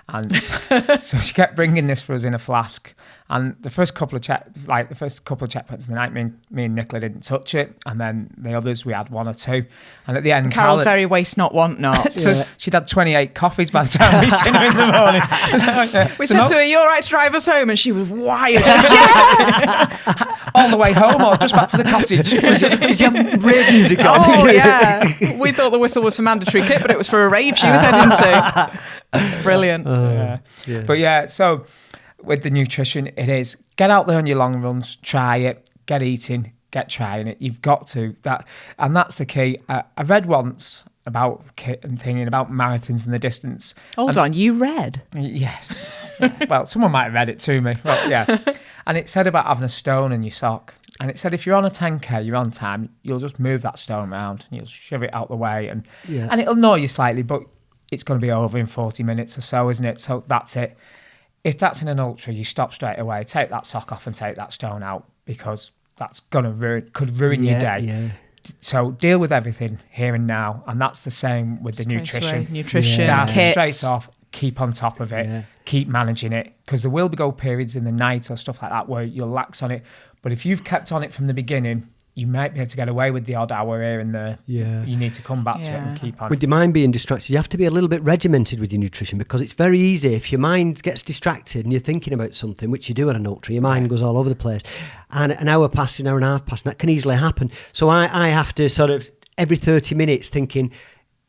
And so she kept bringing this for us in a flask. And the first couple of checkpoints of the night, me and Nicola didn't touch it. And then the others, we had one or two. And at the end, Carol's very waste not, want not. So she'd had 28 coffees by the time we seen her in the morning. We said to her, "You all right to drive us home?" And she was wild. All the way home or just back to the cottage? Is your rave music on? Oh, yeah. We thought the whistle was for mandatory kit, but it was for a rave she was heading to. Brilliant. But so with the nutrition, it is get out there on your long runs, try it, get eating, get trying it. You've got to. And that's the key. I read once about thinking about marathons and the distance. Hold on, you read? Yes. Well, someone might have read it to me. Well, yeah. And it said about having a stone in your sock. And it said if you're on a 10K, you're on time, you'll just move that stone around and you'll shove it out the way. And it'll annoy you slightly, but it's going to be over in 40 minutes or so, isn't it? So that's it. If that's in an ultra, you stop straight away, take that sock off and take that stone out, because that's going to could ruin your day. Yeah. So deal with everything here and now. And that's the same with the nutrition. Start straight off, keep on top of it, keep managing it, because there will go periods in the night or stuff like that where you'll lax on it. But if you've kept on it from the beginning, you might be able to get away with the odd hour here and there. Yeah. You need to come back to it and keep on. With your mind being distracted, you have to be a little bit regimented with your nutrition, because it's very easy. If your mind gets distracted and you're thinking about something, which you do at an ultra, your mind goes all over the place. And an hour passing, hour and a half passing, that can easily happen. So I have to sort of, every 30 minutes thinking,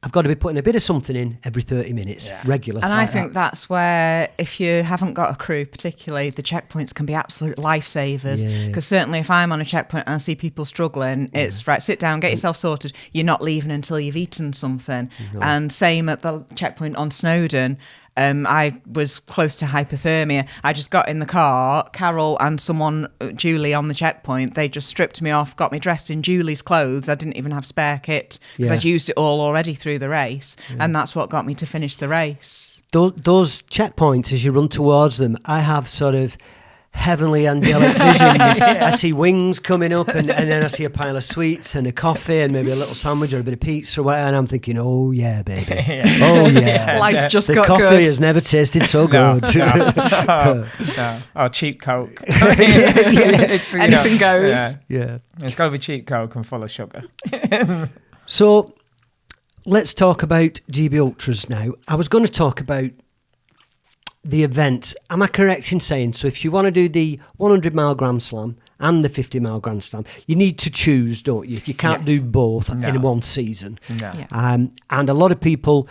I've got to be putting a bit of something in every 30 minutes, regular. And I think that's where, if you haven't got a crew particularly, the checkpoints can be absolute lifesavers. Because certainly if I'm on a checkpoint and I see people struggling, it's right, sit down, get yourself sorted. You're not leaving until you've eaten something. And same at the checkpoint on Snowdon. I was close to hypothermia. I just got in the car, Carol and someone, Julie, on the checkpoint. They just stripped me off, got me dressed in Julie's clothes. I didn't even have spare kit because I'd used it all already through the race. And that's what got me to finish the race. Those checkpoints, as you run towards them, I have sort of heavenly angelic visions. I see wings coming up, and then I see a pile of sweets and a coffee and maybe a little sandwich or a bit of pizza or whatever, and I'm thinking, oh yeah, baby. Oh yeah. Life's just the got coffee good. has never tasted so good. No. Oh, cheap Coke. Anything goes. Yeah. It's got to be cheap Coke and full of sugar. So let's talk about GB Ultras now. I was going to talk about the event. Am I correct in saying, so if you want to do the 100 mile Grand Slam and the 50 mile Grand Slam, you need to choose, don't you? If you can't do both in one season. No. And a lot of people,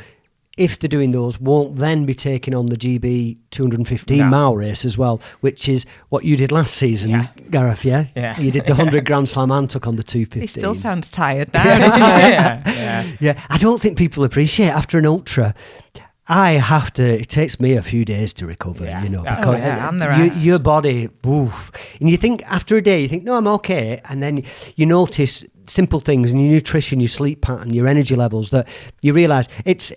if they're doing those, won't then be taking on the GB 215 mile race as well, which is what you did last season, Gareth, yeah? You did the 100 Grand Slam and took on the 215. He still sounds tired now, doesn't he? Yeah, I don't think people appreciate after an ultra. It takes me a few days to recover, because and the rest. Your body, oof. And you think after a day, you think, no, I'm okay. And then you notice simple things in your nutrition, your sleep pattern, your energy levels, that you realise it's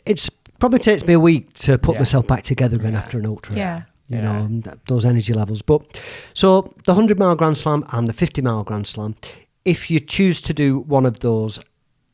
probably takes me a week to put myself back together again after an ultra. Those energy levels. But so the 100 mile Grand Slam and the 50 mile Grand Slam, if you choose to do one of those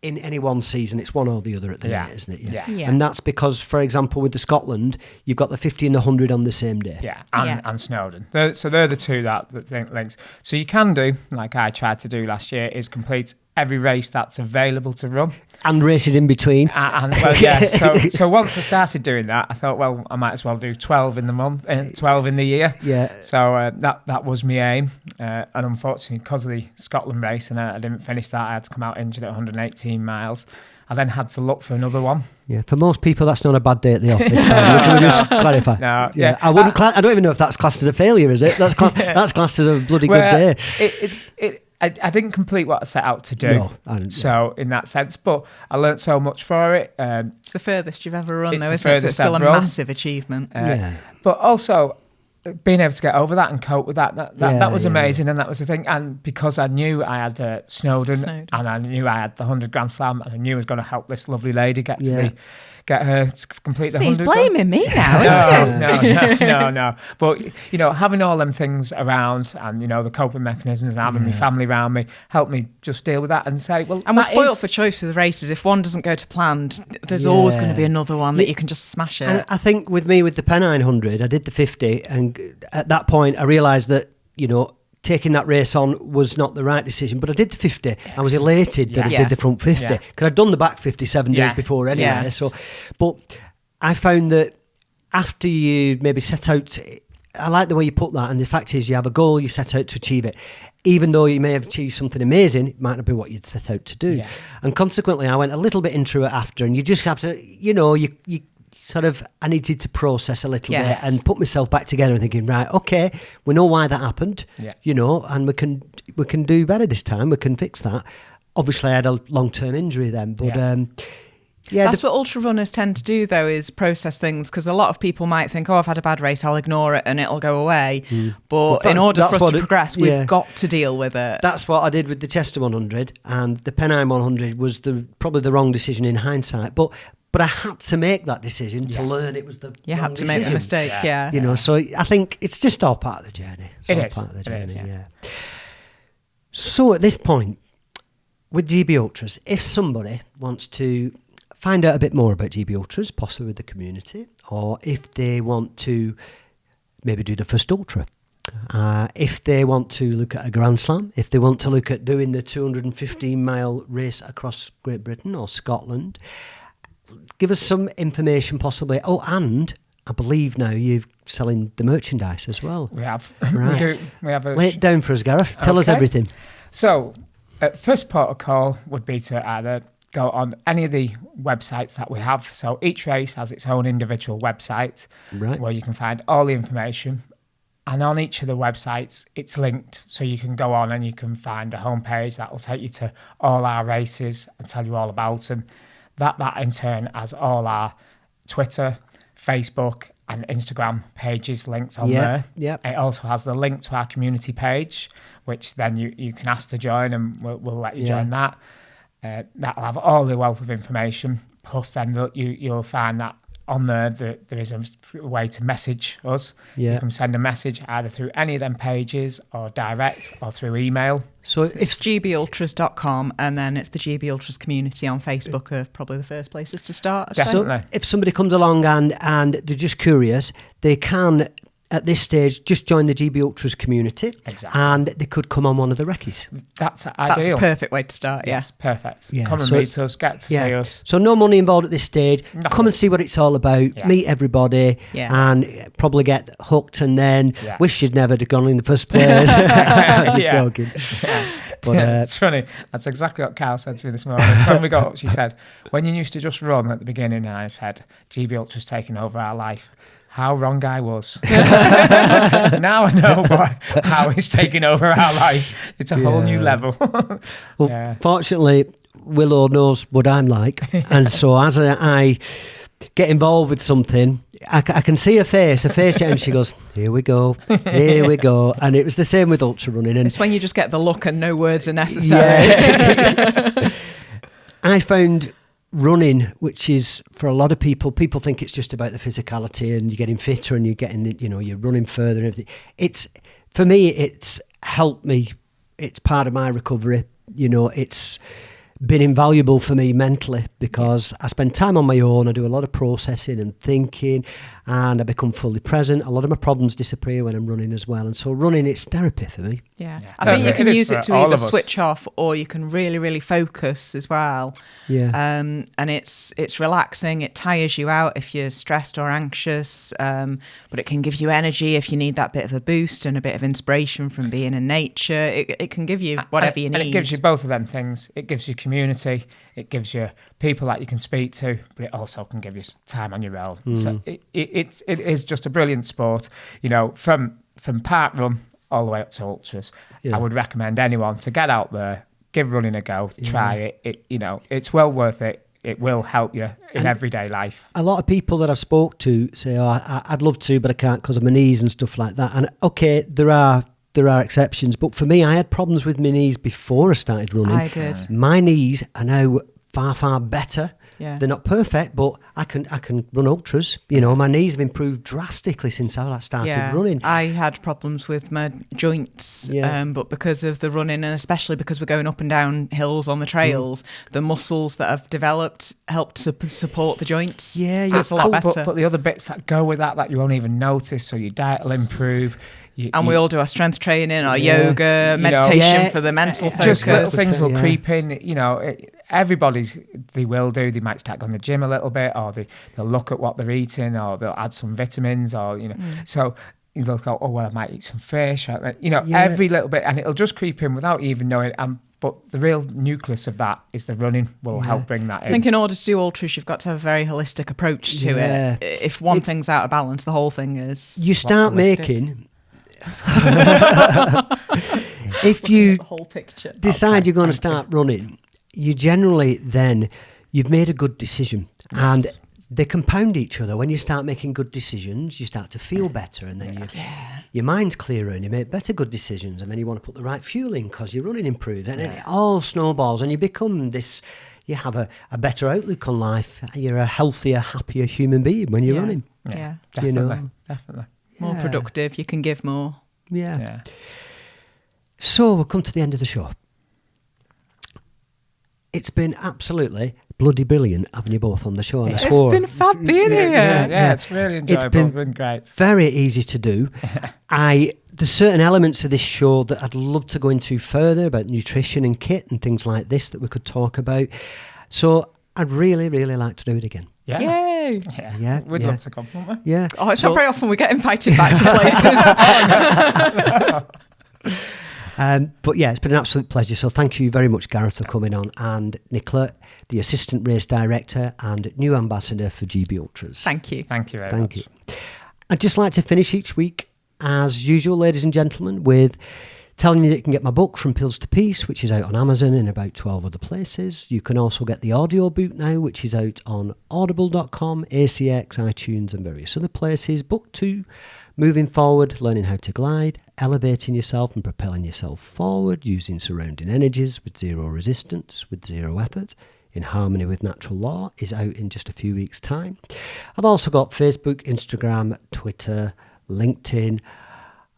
in any one season, it's one or the other at the minute, isn't it? Yeah. And that's because, for example, with the Scotland, you've got the 50 and the 100 on the same day. And Snowdon. So they're the two that links. So you can do, like I tried to do last year, is complete every race that's available to run. And races in between. So once I started doing that, I thought, well, I might as well do 12 in the month, 12 in the year. Yeah. So that was my aim. And unfortunately, because of the Scotland race, and I didn't finish that, I had to come out injured at 118 miles. I then had to look for another one. Yeah, for most people, that's not a bad day at the office. Can we just clarify? No, I don't even know if that's classed as a failure, is it? That's classed as a bloody good day. I didn't complete what I set out to do. No, so in that sense, but I learned so much for it. It's the furthest you've ever run, though, it's isn't it? So it's still a massive achievement. But also, being able to get over that and cope with that was amazing, and that was the thing. And because I knew I had Snowdon, and I knew I had the 100 Grand Slam, and I knew I was going to help this lovely lady get her to complete the 100. He's blaming me now, isn't he? No. But, having all them things around and, the coping mechanisms and having my family around me helped me just deal with that and say, well, and we're spoiled for choice with the races. If one doesn't go to plan, there's always going to be another one that you can just smash it. And I think with me, with the Pennine 100, I did the 50, and at that point I realised that, taking that race on was not the right decision, but I did the 50. Excellent. I was elated that I did the front 50 because I'd done the back 57 days before anyway. Yeah. So, but I found that after you maybe set out, I like the way you put that, and the fact is you have a goal, you set out to achieve it. Even though you may have achieved something amazing, it might not be what you'd set out to do. Yeah. And consequently, I went a little bit into it after, and you just have to, you sort of, I needed to process a little bit and put myself back together and thinking, right, okay, we know why that happened, and we can do better this time. We can fix that. Obviously, I had a long-term injury then, but that's what ultra runners tend to do, though, is process things, because a lot of people might think, I've had a bad race, I'll ignore it and it'll go away. But in order for us to progress, we've got to deal with it. That's what I did with the Chester 100, and the Pennine 100 was probably the wrong decision in hindsight, but I had to make that decision to learn it was the You wrong had to decision. make a mistake, So I think it's just all part of the journey. It is. Part of the journey, So at this point, with GB Ultras, if somebody wants to find out a bit more about GB Ultras, possibly with the community, or if they want to maybe do the first Ultra, if they want to look at a Grand Slam, if they want to look at doing the 215-mile race across Great Britain or Scotland, give us some information possibly. Oh, and I believe now you're selling the merchandise as well. We have. Right. We do. We have Lay it down for us, Gareth. Tell us everything. So, first protocol would be to either go on any of the websites that we have. So each race has its own individual website where you can find all the information. And on each of the websites, it's linked. So you can go on and you can find a homepage that will take you to all our races and tell you all about them. That in turn has all our Twitter, Facebook and Instagram pages linked on there. Yep. It also has the link to our community page, which then you can ask to join, and we'll let you join that. That'll have all the wealth of information. Plus then you'll find that on there is a way to message us. You can send a message either through any of them pages or direct or through email. So it's gbultras.com, and then it's the GB Ultras community on Facebook are probably the first places to start. Definitely. So if somebody comes along and they're just curious, they can at this stage just join the GB Ultras community. Exactly. And they could come on one of the recce's. That's ideal. That's the perfect way to start, yes. Perfect. Yeah, come and meet us, get to see us. So no money involved at this stage. Nothing. Come and see what it's all about, meet everybody, and probably get hooked, and then wish you'd never have gone in the first place. I'm joking. But, it's funny. That's exactly what Carl said to me this morning. When we got up, she said, when you used to just run at the beginning, and I said, GB Ultra's taking over our life. How wrong I was. Now I know how he's taking over our life. It's a whole new level. Fortunately, Willow knows what I'm like. And so as I get involved with something, I can see her face, and she goes, here we go. And it was the same with ultra running. And it's when you just get the look and no words are necessary. I found running, which is for a lot of people think it's just about the physicality and you're getting fitter and you're getting, you're running further and everything. It's, for me, it's helped me. It's part of my recovery. It's been invaluable for me mentally because I spend time on my own. I do a lot of processing and thinking, and I become fully present. A lot of my problems disappear when I'm running as well. And so running, it's therapy for me. Yeah. I think you can use it to either switch off or you can really, really focus as well. Yeah. And it's relaxing. It tires you out if you're stressed or anxious, but it can give you energy if you need that bit of a boost and a bit of inspiration from being in nature. It can give you whatever you need. And it gives you both of them things. It gives you community. It gives you people that you can speak to, but it also can give you time on your own. So it is just a brilliant sport. From park run all the way up to ultras. Yeah. I would recommend anyone to get out there, give running a go, try it. It's well worth it. It will help you in everyday life. A lot of people that I've spoke to say, I'd love to, but I can't because of my knees and stuff like that. And okay, there are exceptions, but for me, I had problems with my knees before I started running. I did. My knees are now far, far better. Yeah. They're not perfect, but I can run ultras. My knees have improved drastically since I started running. I had problems with my joints, but because of the running, and especially because we're going up and down hills on the trails, the muscles that I've developed helped to support the joints. Yeah, so it's a lot better. But the other bits that go with that you won't even notice, so your diet will improve. We all do our strength training, our yoga, meditation for the mental focus. Just little things will creep in. They will do. They might start going to the gym a little bit, or they'll look at what they're eating, or they'll add some vitamins, or So they'll go, oh well, I might eat some fish. Every little bit, and it'll just creep in without even knowing. But the real nucleus of that is the running will help bring that in. I think in order to do ultras, you've got to have a very holistic approach to it. If one thing's out of balance, the whole thing is. You start making. If you the whole picture. decide you're going to start running, you generally then you've made a good decision, and they compound each other. When you start making good decisions, you start to feel better, and then your mind's clearer, and you make better good decisions, and then you want to put the right fuel in because your running improves, and it all snowballs, and you become this. You have a better outlook on life. You're a healthier, happier human being when you're running. Yeah, definitely. More productive, you can give more. Yeah. So we'll come to the end of the show. It's been absolutely bloody brilliant having you both on the show. And It's been fab being here. Yeah, it's really enjoyable. It's been great. Very easy to do. There's certain elements of this show that I'd love to go into further about nutrition and kit and things like this that we could talk about. So I'd really, really like to do it again. Yeah. Yay! Yeah. We'd love to come, wouldn't we? Yeah. Oh, it's not very often we get invited back to places. But yeah, it's been an absolute pleasure. So thank you very much, Gareth, for coming on, and Nicola, the assistant race director and new ambassador for GB Ultras. Thank you. Thank you very Thank much. you. I'd just like to finish each week, as usual, ladies and gentlemen, with telling you that you can get my book From Pills to Peace, which is out on Amazon and about 12 other places. You can also get the audio book now, which is out on audible.com, ACX, iTunes and various other places. Book 2, Moving Forward, Learning How to Glide, Elevating Yourself and Propelling Yourself Forward, Using Surrounding Energies with Zero Resistance, with Zero Effort, in Harmony with Natural Law, is out in just a few weeks' time. I've also got Facebook, Instagram, Twitter, LinkedIn,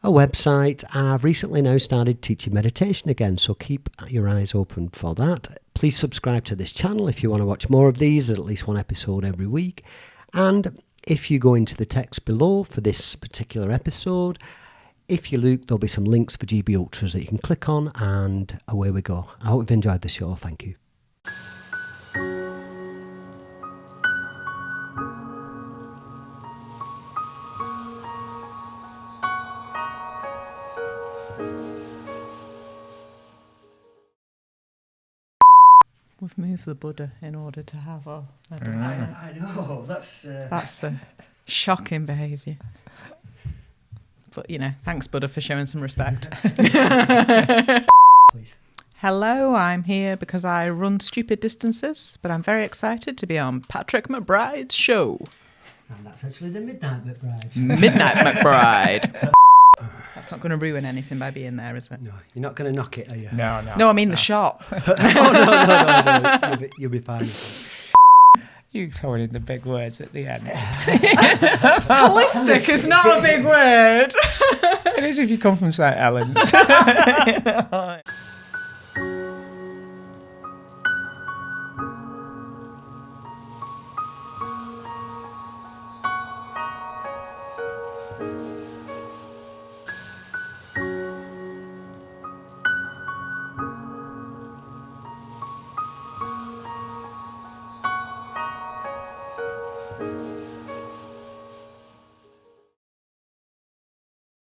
a website, and I've recently now started teaching meditation again, so keep your eyes open for that. Please subscribe to this channel if you want to watch more of these, at least one episode every week. And if you go into the text below for this particular episode, if you look, there'll be some links for GB Ultras that you can click on, and away we go. I hope you've enjoyed the show. Thank you. We've moved the Buddha in order to have our... I know, that's a shocking behaviour. But, thanks, Buddha, for showing some respect. Please. Hello, I'm here because I run stupid distances, but I'm very excited to be on Patrick McBride's show. And that's actually the Midnight McBride. Midnight McBride. That's not going to ruin anything by being there, is it? No, you're not going to knock it, are you? No. No, I mean the shop. No. You'll be fine. You throwing in the big words at the end. Holistic is not a big word. It is if you come from St. Helens.